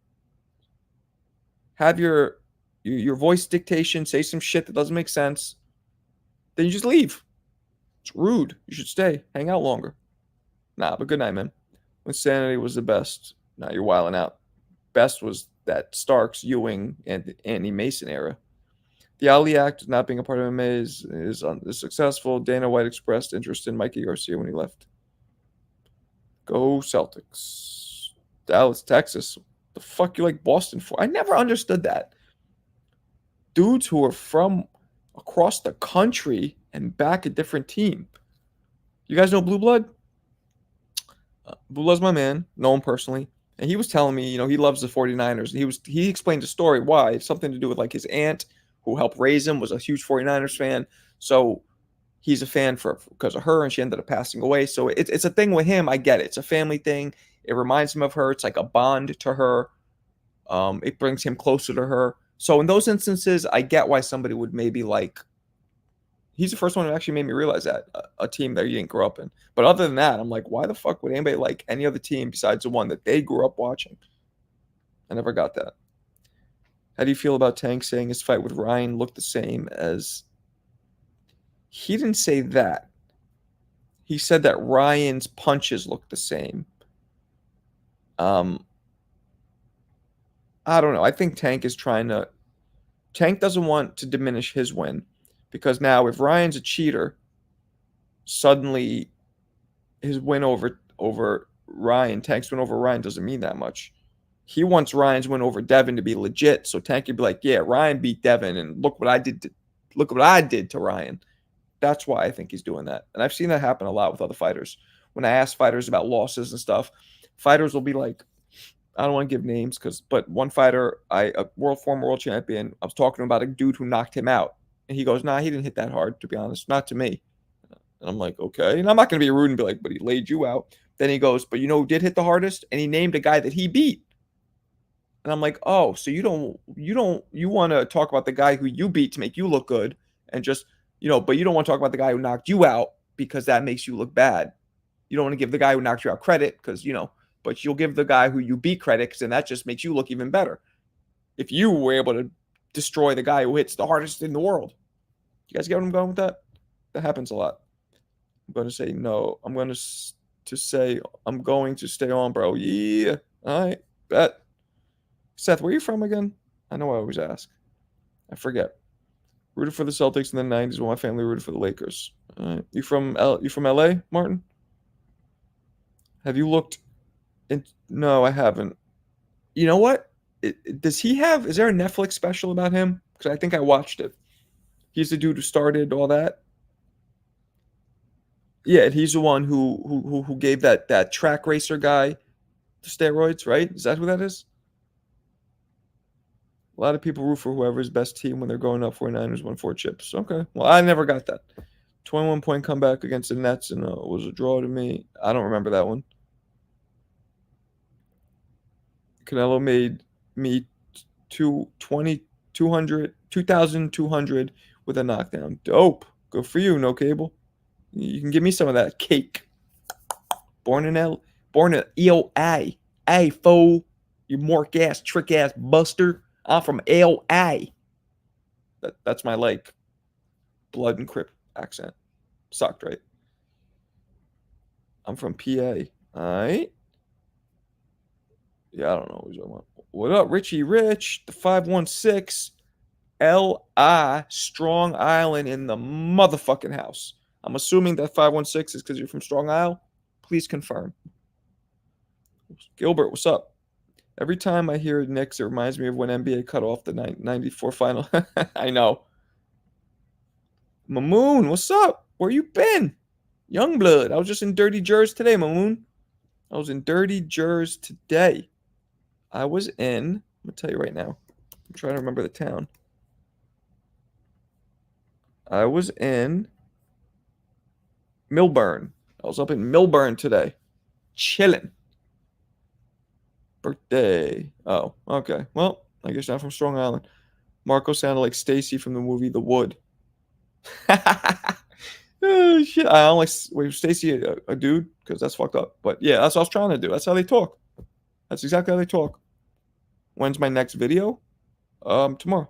have your voice dictation, say some shit that doesn't make sense, then you just leave. It's rude. You should stay. Hang out longer. Nah, but good night, man. When Sanity was the best. Nah, you're wilding out. Best was that Starks, Ewing, and Andy Mason era. The Ali Act not being a part of MMA is successful. Dana White expressed interest in Mikey Garcia when he left. Go Celtics. Dallas, Texas. The fuck you like Boston for? I never understood that. Dudes who are from across the country and back a different team. You guys know Blue Blood? Blue Blood's my man. Know him personally. And he was telling me, he loves the 49ers. He explained the story why. It's something to do with like his aunt who helped raise him was a huge 49ers fan. So he's a fan because of her, and she ended up passing away. So it's a thing with him. I get it. It's a family thing. It reminds him of her. It's like a bond to her. It brings him closer to her. So in those instances, I get why somebody would maybe like. He's the first one who actually made me realize that a team that you didn't grow up in. But other than that, I'm like, why the fuck would anybody like any other team besides the one that they grew up watching? I never got that. How do you feel about Tank saying his fight with Ryan looked the same as? He didn't say that. He said that Ryan's punches looked the same. I don't know. I think Tank is trying to. Tank doesn't want to diminish his win because now if Ryan's a cheater, suddenly his win over Ryan, Tank's win over Ryan doesn't mean that much. He wants Ryan's win over Devin to be legit, so Tank could be like, "Yeah, Ryan beat Devin, and look what I did. Look what I did to Ryan." That's why I think he's doing that, and I've seen that happen a lot with other fighters. When I ask fighters about losses and stuff, fighters will be like, I don't want to give names but one fighter, a former world champion, I was talking to him about a dude who knocked him out. And he goes, nah, he didn't hit that hard, to be honest. Not to me. And I'm like, okay. And I'm not going to be rude and be like, but he laid you out. Then he goes, but you know who did hit the hardest? And he named a guy that he beat. And I'm like, oh, so you want to talk about the guy who you beat to make you look good and just, but you don't want to talk about the guy who knocked you out because that makes you look bad. You don't want to give the guy who knocked you out credit because, but you'll give the guy who you beat credit because then that just makes you look even better. If you were able to destroy the guy who hits the hardest in the world. You guys get what I'm going with that? That happens a lot. I'm going to say no. I'm going to say I'm going to stay on, bro. Yeah. All right. Bet. Seth, where are you from again? I know I always ask. I forget. Rooted for the Celtics in the 90s while my family rooted for the Lakers. All right. You from LA, Martin? Have you looked? No, I haven't. You know what? Is there a Netflix special about him? Because I think I watched it. He's the dude who started all that. Yeah, he's the one who gave that track racer guy the steroids, right? Is that who that is? A lot of people root for whoever's best team when they're growing up. 49ers won 4 chips. Okay. Well, I never got that. 21-point comeback against the Nets and it was a draw to me. I don't remember that one. Canelo made me 2,200 with a knockdown. Dope. Good for you, no cable. You can give me some of that cake. Born in EOA. Hey, fool. You mork ass, trick ass buster. I'm from LA. That's my like blood and crip accent. Sucked, right? I'm from PA. Alright. Yeah, I don't know what want. What up, Richie Rich? The 516 LI Strong Island in the motherfucking house. I'm assuming that 516 is because you're from Strong Isle. Please confirm. Gilbert, what's up? Every time I hear Knicks, it reminds me of when NBA cut off the 94 final. I know. Mamoon, what's up? Where you been? Youngblood. I was just in Dirty Jers today, Mamoon. I was in Dirty Jers today. I'm going to tell you right now. I'm trying to remember the town. I was in Millburn. I was up in Millburn today. Chilling. Birthday. Oh, okay. Well, I guess I'm from Strong Island. Marco sounded like Stacy from the movie The Wood. Oh, shit. I only wait, Stacy a dude? Because that's fucked up. But yeah, that's what I was trying to do. That's how they talk. That's exactly how they talk. When's my next video? Tomorrow.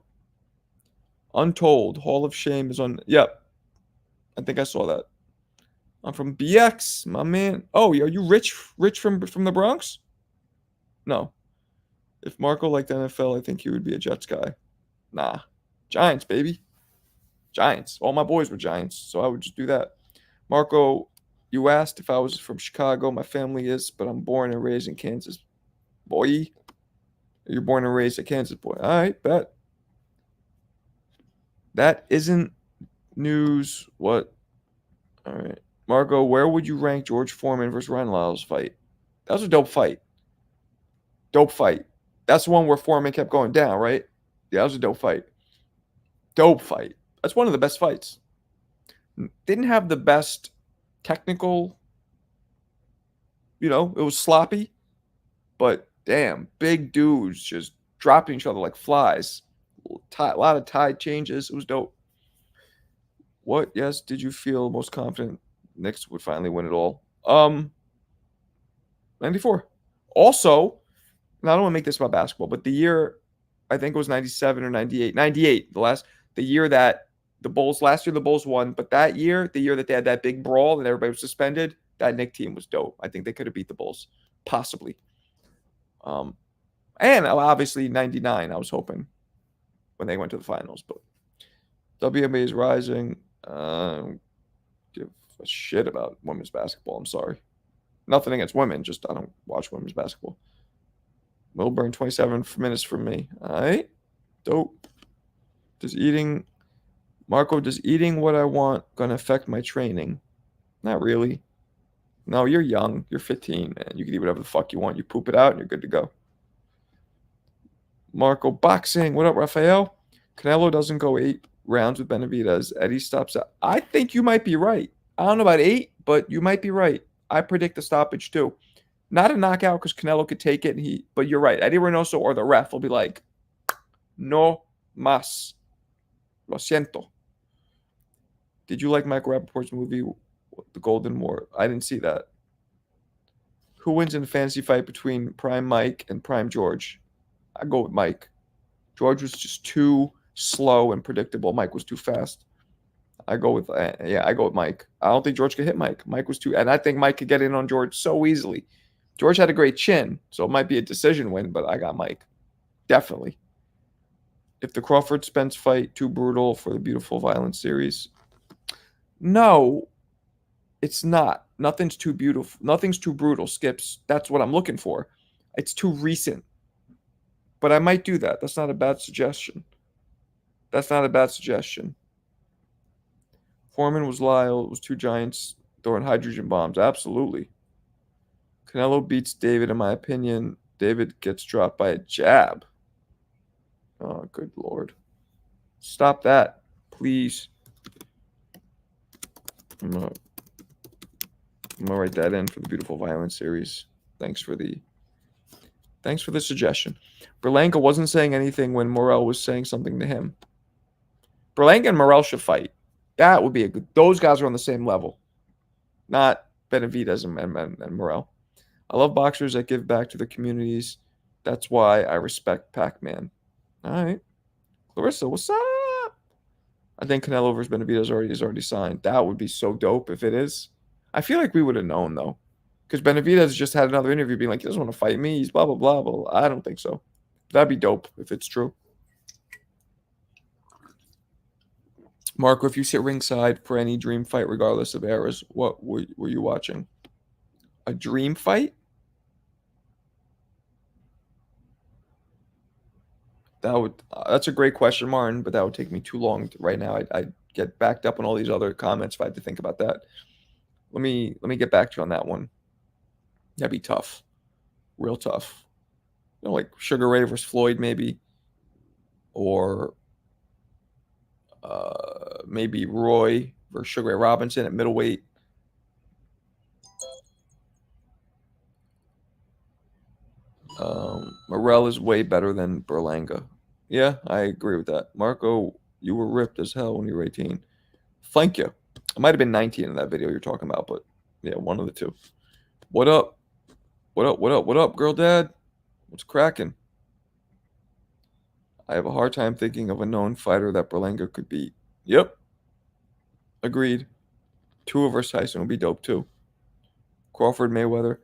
Untold. Hall of Shame is on. Yep. I think I saw that. I'm from BX, my man. Oh, are you Rich from the Bronx? No. If Marco liked the NFL, I think he would be a Jets guy. Nah. Giants, baby. Giants. All my boys were Giants, so I would just do that. Marco, you asked if I was from Chicago. My family is, but I'm born and raised in Kansas. Boy. You're born and raised in Kansas, boy. All right, bet. That isn't news. What? All right. Marco, where would you rank George Foreman versus Ryan Lyles fight? That was a dope fight. Dope fight. That's the one where Foreman kept going down, right? Yeah, that was a dope fight. Dope fight. That's one of the best fights. Didn't have the best technical, it was sloppy, but damn, big dudes just dropping each other like flies. A lot of tide changes. It was dope. What, yes, did you feel most confident Knicks would finally win it all? 94. Also, and I don't want to make this about basketball, but the year, I think it was 97 or 98. 98, the year that last year the Bulls won, but that year, the year that they had that big brawl and everybody was suspended, that Knicks team was dope. I think they could have beat the Bulls, possibly. And obviously 99, I was hoping when they went to the finals, but WNBA is rising. Give a shit about women's basketball. I'm sorry. Nothing against women, just I don't watch women's basketball. Milburn, 27 minutes for me. All right. Dope. Does eating what I want going to affect my training? Not really. No, you're young. You're 15, man. You can eat whatever the fuck you want. You poop it out and you're good to go. Marco, boxing. What up, Rafael? Canelo doesn't go 8 rounds with Benavidez. Eddie stops out. I think you might be right. I don't know about 8, but you might be right. I predict the stoppage too. Not a knockout because Canelo could take it, but you're right. Eddie Reynoso or the ref will be like, no más. Lo siento. Did you like Michael Rappaport's movie, The Golden War? I didn't see that. Who wins in a fantasy fight between Prime Mike and Prime George? I go with Mike. George was just too slow and predictable. Mike was too fast. I go with Mike. I don't think George could hit Mike. Mike was too, and I think Mike could get in on George so easily. George had a great chin, so it might be a decision win, but I got Mike. Definitely. If the Crawford Spence fight too brutal for the Beautiful Violence series? No, it's not. Nothing's too beautiful. Nothing's too brutal, Skips. That's what I'm looking for. It's too recent. But I might do that. That's not a bad suggestion. Foreman was Lyle. It was 2 giants throwing hydrogen bombs. Absolutely. Canelo beats David, in my opinion. David gets dropped by a jab. Oh, good Lord. Stop that, please. I'm gonna write that in for the Beautiful Violence series. Thanks for the suggestion. Berlanga wasn't saying anything when Morel was saying something to him. Berlanga and Morel should fight. That would be a good. Those guys are on the same level, not Benavidez and Morel. I love boxers that give back to their communities. That's why I respect Pac-Man. All right, Clarissa, what's up? I think Canelo versus Benavidez is already signed. That would be so dope if it is. I feel like we would have known though, because Benavidez just had another interview being like, he doesn't want to fight me. He's blah blah blah blah. I don't think so. That'd be dope if it's true. Marco, if you sit ringside for any dream fight, regardless of eras, what were you watching? A dream fight? That's a great question, Martin, but that would take me too long right now. I'd get backed up on all these other comments if I had to think about that. Let me get back to you on that one. That'd be tough. Real tough. Like Sugar Ray versus Floyd, maybe. Or maybe Roy versus Sugar Ray Robinson at middleweight. Morel is way better than Berlanga. Yeah, I agree with that. Marco, you were ripped as hell when you were 18. Thank you. I might have been 19 in that video you're talking about, but yeah, one of the two. What up? What up, girl dad? What's cracking? I have a hard time thinking of a known fighter that Berlanga could beat. Yep. Agreed. Tua versus Tyson would be dope too. Crawford, Mayweather.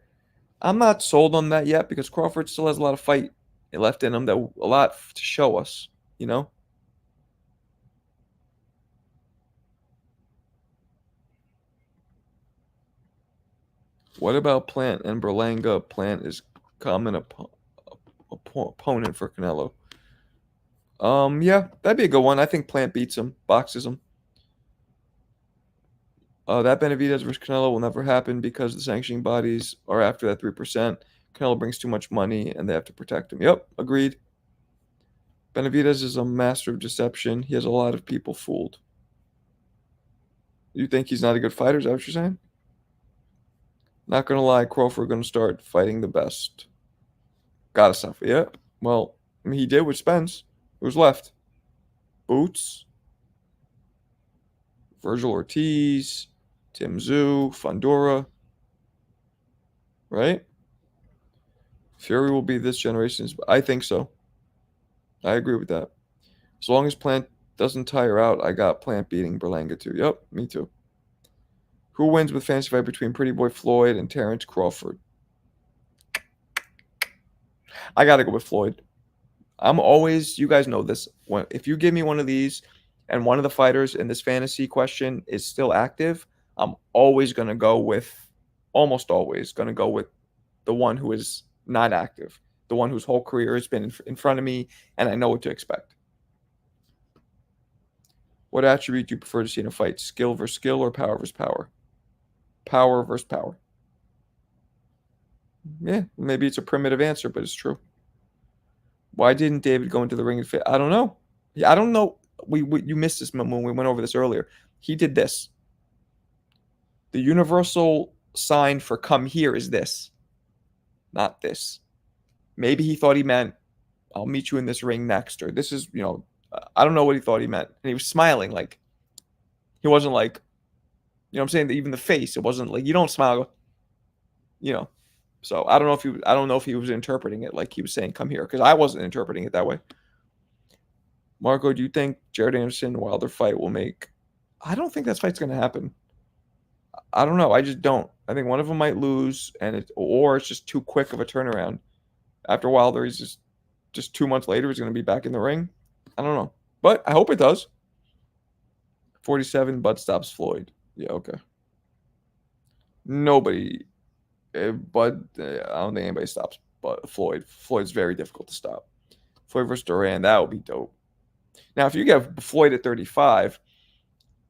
I'm not sold on that yet because Crawford still has a lot of fight left in him, a lot to show us, What about Plant and Berlanga? Plant is common opponent for Canelo. Yeah, that'd be a good one. I think Plant beats him, boxes him. That Benavidez versus Canelo will never happen because the sanctioning bodies are after that 3%. Canelo brings too much money and they have to protect him. Yep, agreed. Benavidez is a master of deception. He has a lot of people fooled. You think he's not a good fighter? Is that what you're saying? Not gonna lie, Crawford gonna start fighting the best. Gotta stop. Yeah. Well, I mean, he did with Spence. Who's left? Boots, Virgil Ortiz, Tim Tszyu, Fundora. Right? Fury will be this generation's. I think so. I agree with that. As long as Plant doesn't tire out, I got Plant beating Berlanga too. Yep, me too. Who wins with fantasy fight between Pretty Boy Floyd and Terrence Crawford? I got to go with Floyd. I'm always, you guys know this. If you give me one of these and one of the fighters in this fantasy question is still active, I'm always going to go with, almost always going to go with the one who is not active, the one whose whole career has been in front of me and I know what to expect. What attribute do you prefer to see in a fight? Skill versus skill or power versus power? Power versus power. Yeah, maybe it's a primitive answer, but it's true. Why didn't David go into the ring and fit? I don't know. I don't know. You missed this when we went over this earlier. He did this. The universal sign for come here is this, not this. Maybe he thought he meant, I'll meet you in this ring next, or this is, I don't know what he thought he meant. And he was smiling, like, he wasn't like, what I'm saying? Even the face, it wasn't like, you don't smile, So I don't know if he was interpreting it like he was saying, come here, because I wasn't interpreting it that way. Marco, do you think Jared Anderson Wilder fight will make? I don't think that fight's going to happen. I don't know. I just don't. I think one of them might lose, or it's just too quick of a turnaround. After Wilder, he's just 2 months later, he's going to be back in the ring. I don't know, but I hope it does. 47, Bud stops Floyd. Yeah, okay. Nobody, Bud. I don't think anybody stops. But Floyd. Floyd's very difficult to stop. Floyd versus Duran, that would be dope. Now, if you get Floyd at 35,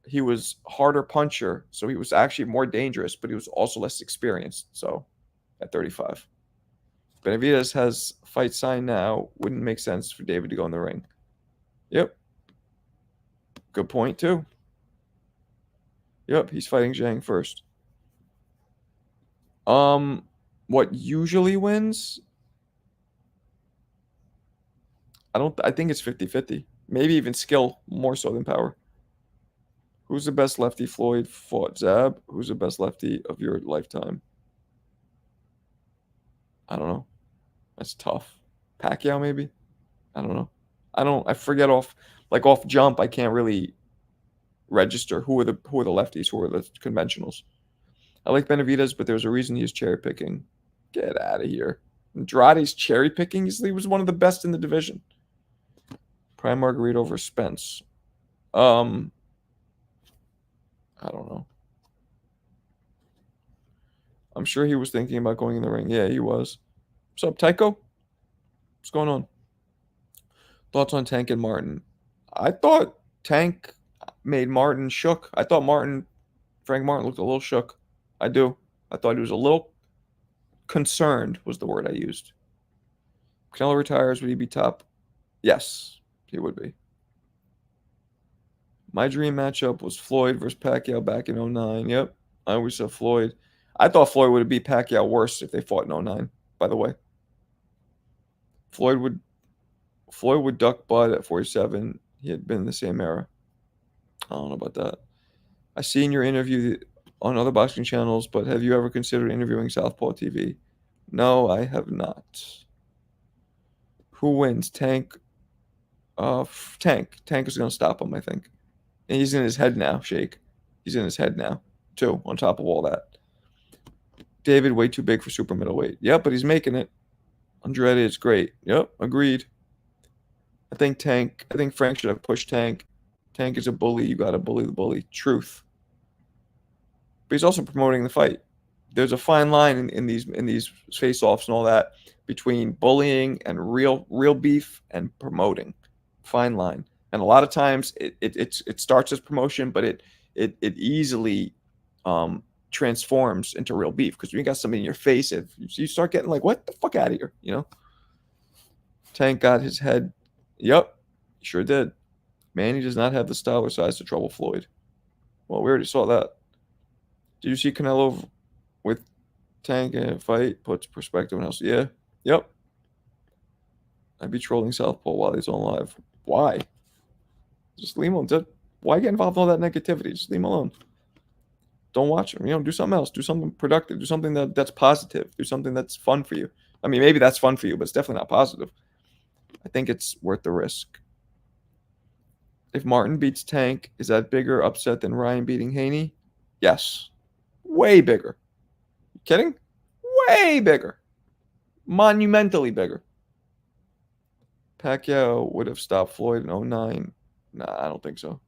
he was harder puncher, so he was actually more dangerous, but he was also less experienced. So, at 35, Benavidez has fight sign now. Wouldn't make sense for David to go in the ring. Yep. Good point too. Yep, he's fighting Zhang first. What usually wins? I think it's 50-50. Maybe even skill more so than power. Who's the best lefty Floyd fought? Zab? Who's the best lefty of your lifetime? I don't know. That's tough. Pacquiao maybe? I don't know. I forget off jump, I can't really register who are the lefties, who are the conventionals. I like Benavidez, but there's a reason he's cherry picking. Get out of here. Andrade's cherry picking. He was one of the best in the division. Prime Margarito over Spence. I don't know. I'm sure he was thinking about going in the ring. Yeah, he was. What's up, Tycho? What's going on? Thoughts on Tank and Martin? I thought Tank made Martin shook. I thought Frank Martin looked a little shook. I do. I thought he was a little concerned was the word I used. Canelo retires, would he be top? Yes, he would be. My dream matchup was Floyd versus Pacquiao back in 2009. Yep, I always said Floyd. I thought Floyd would have beat Pacquiao worse if they fought in 2009, by the way. Floyd would duck Bud at 47. He had been in the same era. I don't know about that. I seen your interview on other boxing channels, but have you ever considered interviewing Southpaw TV? No, I have not. Who wins? Tank? Tank. Tank is going to stop him, I think. And he's in his head now, Shake. He's in his head now, too, on top of all that. David, way too big for super middleweight. Yep, but he's making it. Andrade is great. Yep, agreed. I think Frank should have pushed Tank. Tank is a bully. You got to bully the bully. Truth. But he's also promoting the fight. There's a fine line in these face-offs and all that between bullying and real beef and promoting. Fine line. And a lot of times it starts as promotion, but it easily transforms into real beef, because when you got somebody in your face, if you start getting like, what the fuck out of here, Tank got his head. Yep, sure did. Manny does not have the style or size to trouble Floyd. Well, we already saw that. Did you see Canelo with Tank in a fight? Puts perspective on else. Yeah. Yep. I'd be trolling Southpaw while he's on live. Why? Just leave him alone. Why get involved in all that negativity? Just leave him alone. Don't watch him. Do something else. Do something productive. Do something that's positive. Do something that's fun for you. I mean, maybe that's fun for you, but it's definitely not positive. I think it's worth the risk. If Martin beats Tank, is that bigger upset than Ryan beating Haney? Yes. Way bigger. You kidding? Way bigger. Monumentally bigger. Pacquiao would have stopped Floyd in 09. Nah, I don't think so.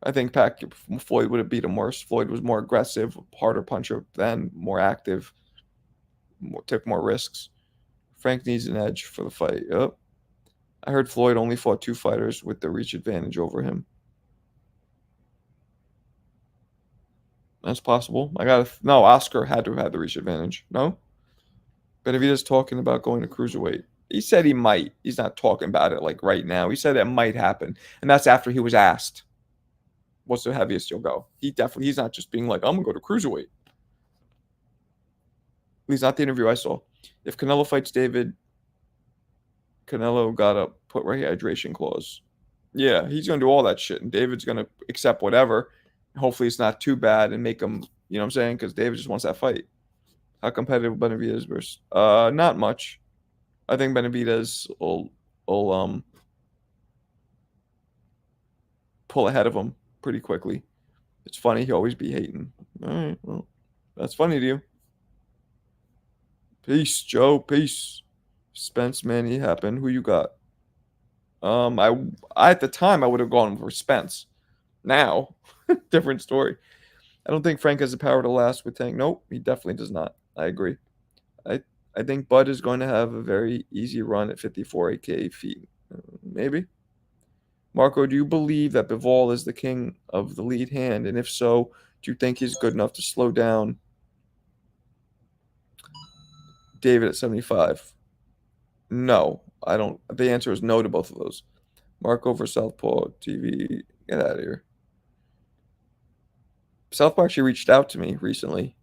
I think Floyd would have beat him worse. Floyd was more aggressive, harder puncher then, more active, took more risks. Frank needs an edge for the fight. Yep. I heard Floyd only fought 2 fighters with the reach advantage over him. That's possible. No, Oscar had to have had the reach advantage. No? Benavidez talking about going to cruiserweight. He said he might. He's not talking about it like right now. He said it might happen. And that's after he was asked, what's the heaviest you'll go? He's not just being like, I'm going to go to cruiserweight. At least not the interview I saw. If Canelo fights David, Canelo got a put rehydration clause. Yeah, he's going to do all that shit. And David's going to accept whatever. Hopefully it's not too bad and make him, you know what I'm saying? Because David just wants that fight. How competitive Benavidez versus? Not much. I think Benavidez will pull ahead of him pretty quickly. It's funny. He'll always be hating. All right, well, that's funny to you. Peace, Joe. Peace. Spence Manny happened. Who you got? I at the time I would have gone for Spence. Now, different story. I don't think Frank has the power to last with Tank. Nope, he definitely does not. I agree. I I think Bud is going to have a very easy run at 54 AK feet. Maybe. Marco, do you believe that Bivol is the king of the lead hand? And if so, do you think he's good enough to slow down David at 75? No, I don't. The answer is no to both of those. Marco for Southpaw TV. Get out of here. Southpaw actually reached out to me recently.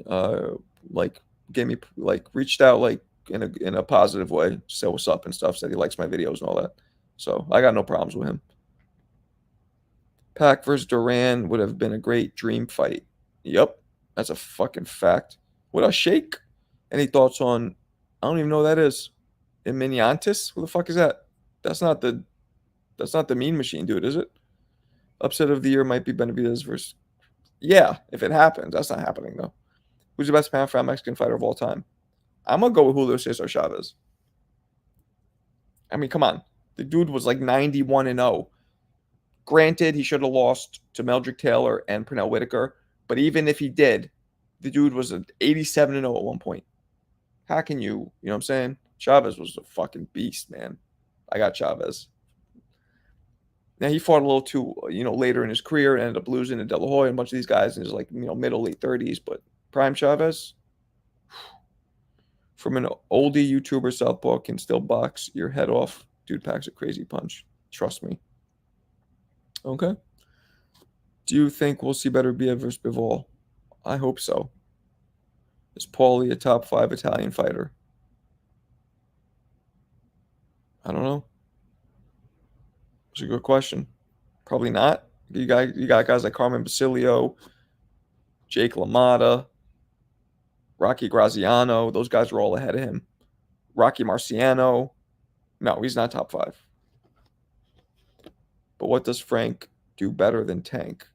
Like gave me reached out in a positive way, said what's up and stuff, said he likes my videos and all that. So I got no problems with him. Pac versus Duran would have been a great dream fight. Yep, that's a fucking fact. What a shake. Any thoughts on? I don't even know who that is. Eminiantis? Who the fuck is that? That's not the Mean Machine dude, is it? Upset of the year might be Benavidez versus. Yeah, if it happens, that's not happening though. Who's the best pound for Mexican fighter of all time? I'm gonna go with Julio Cesar Chavez. I mean, come on, the dude was like 91-0. Granted, he should have lost to Meldrick Taylor and Pernell Whitaker, but even if he did, the dude was an 87-0 at one point. How can you know what I'm saying? Chavez was a fucking beast, man. I got Chavez. Now he fought a little too, later in his career and ended up losing to De La Hoya and a bunch of these guys in his middle late 30s. But prime Chavez, from an oldie YouTuber, Southpaw can still box your head off. Dude packs a crazy punch. Trust me. Okay. Do you think we'll see better Bia versus Bivol? I hope so. Is Paulie a top 5 Italian fighter? I don't know. It's a good question. Probably not. You got guys like Carmen Basilio, Jake LaMotta, Rocky Graziano. Those guys are all ahead of him. Rocky Marciano. No, he's not top 5. But what does Frank do better than Tank?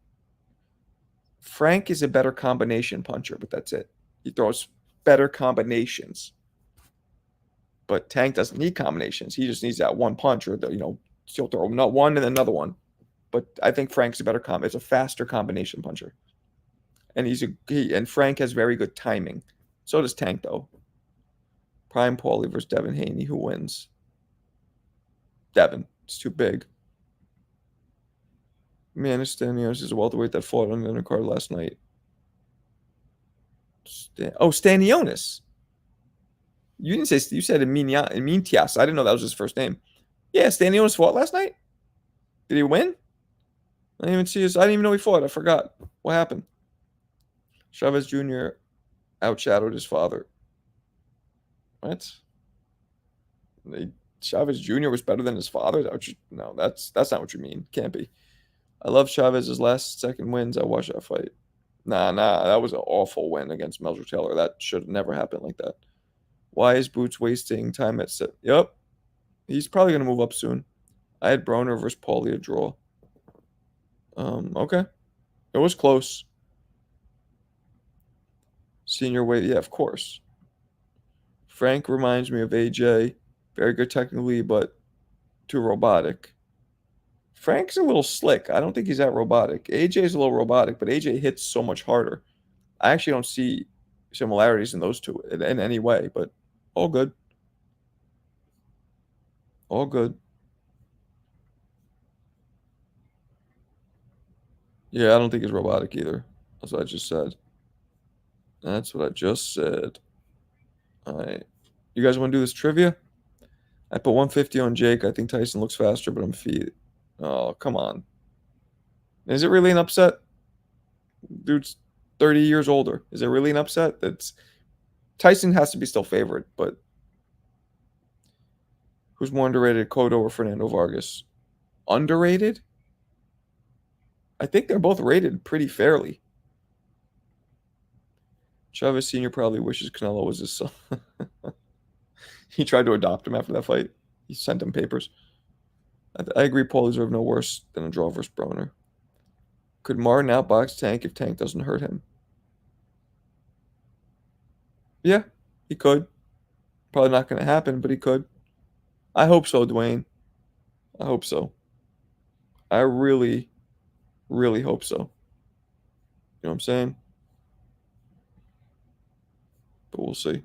Frank is a better combination puncher, but that's it. He throws better combinations. But Tank doesn't need combinations. He just needs that one punch, or he'll throw one and another one. But I think Frank's a better it's a faster combination puncher. And and Frank has very good timing. So does Tank though. Prime Paulie versus Devin Haney. Who wins? Devin. It's too big. Man, Stanionis is a welterweight that fought on the undercard last night. Stanionis. You didn't say, you said Mintias. I didn't know that was his first name. Yeah, Stanionis fought last night. Did he win? I didn't even see his. I didn't even know he fought. I forgot. What happened? Chavez Jr. outshadowed his father. What? They, Chavez Jr. was better than his father? Is that what you, no, that's not what you mean. Can't be. I love Chavez's last second wins. I watched that fight. Nah, that was an awful win against Meldrick Taylor. That should have never happened like that. Why is Boots wasting time at set? Yep, he's probably gonna move up soon. I had Broner versus Paulie a draw. Okay, it was close. Senior weight, yeah, of course. Frank reminds me of AJ. Very good technically, but too robotic. Frank's a little slick. I don't think he's that robotic. AJ's a little robotic, but AJ hits so much harder. I actually don't see similarities in those two in any way, but all good. All good. Yeah, I don't think he's robotic either. That's what I just said. That's what I just said. All right. You guys want to do this trivia? I put 150 on Jake. I think Tyson looks faster, but I'm feet. Oh, come on. Is it really an upset? Dude's 30 years older. Is it really an upset? That's Tyson has to be still favored, but who's more underrated, Cotto or Fernando Vargas? Underrated? I think they're both rated pretty fairly. Chavez Sr. probably wishes Canelo was his son. He tried to adopt him after that fight. He sent him papers. I agree Paul deserved no worse than a draw versus Broner. Could Martin outbox Tank if Tank doesn't hurt him? Yeah, he could. Probably not going to happen, but he could. I hope so, Dwayne. I hope so. I really, really hope so. You know what I'm saying? But we'll see.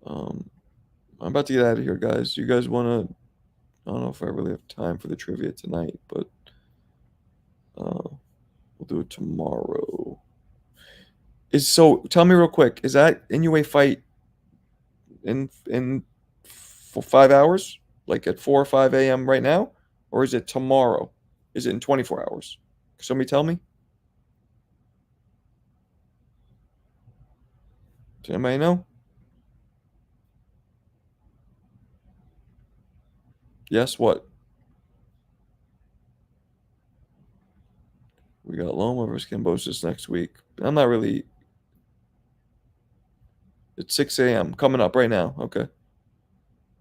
I'm about to get out of here, guys. You guys want to? I don't know if I really have time for the trivia tonight, but we'll do it tomorrow. Tell me real quick, is that Inoue fight in for 5 hours? Like at 4 or 5 a.m. right now? Or is it tomorrow? Is it in 24 hours? Can somebody tell me? Does anybody know? Yes, what? We got Loma versus Cambosis next week. I'm not really. It's 6 a.m. coming up right now. Okay.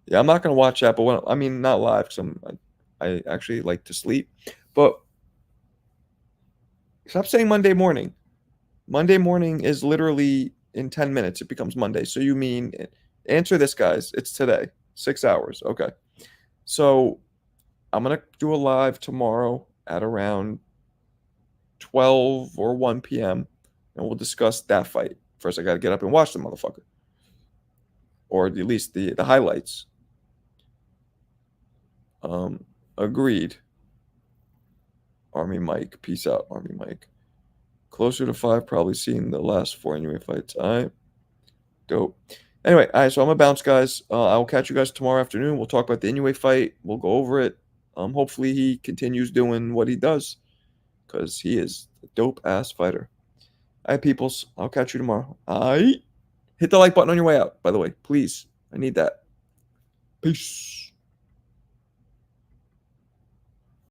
Yeah, I'm not gonna watch that, but I mean not live because I actually like to sleep. But stop saying Monday morning. Monday morning is literally in 10 minutes. It becomes Monday. So you mean answer this, guys? It's today, 6 hours. Okay. So I'm gonna do a live tomorrow at around 12 or 1 p.m. and we'll discuss that fight. First, I got to get up and watch the motherfucker, or at least the highlights. Agreed. Army Mike, peace out, Army Mike. Closer to 5, probably seen the last 4 anyway fights. All right, dope. Anyway, all right, so I'm gonna bounce, guys. I'll catch you guys tomorrow afternoon. We'll talk about the Inoue fight. We'll go over it. Hopefully he continues doing what he does, because he is a dope ass fighter. All right, peoples. I'll catch you tomorrow. All right. Hit the like button on your way out, by the way. Please. I need that. Peace.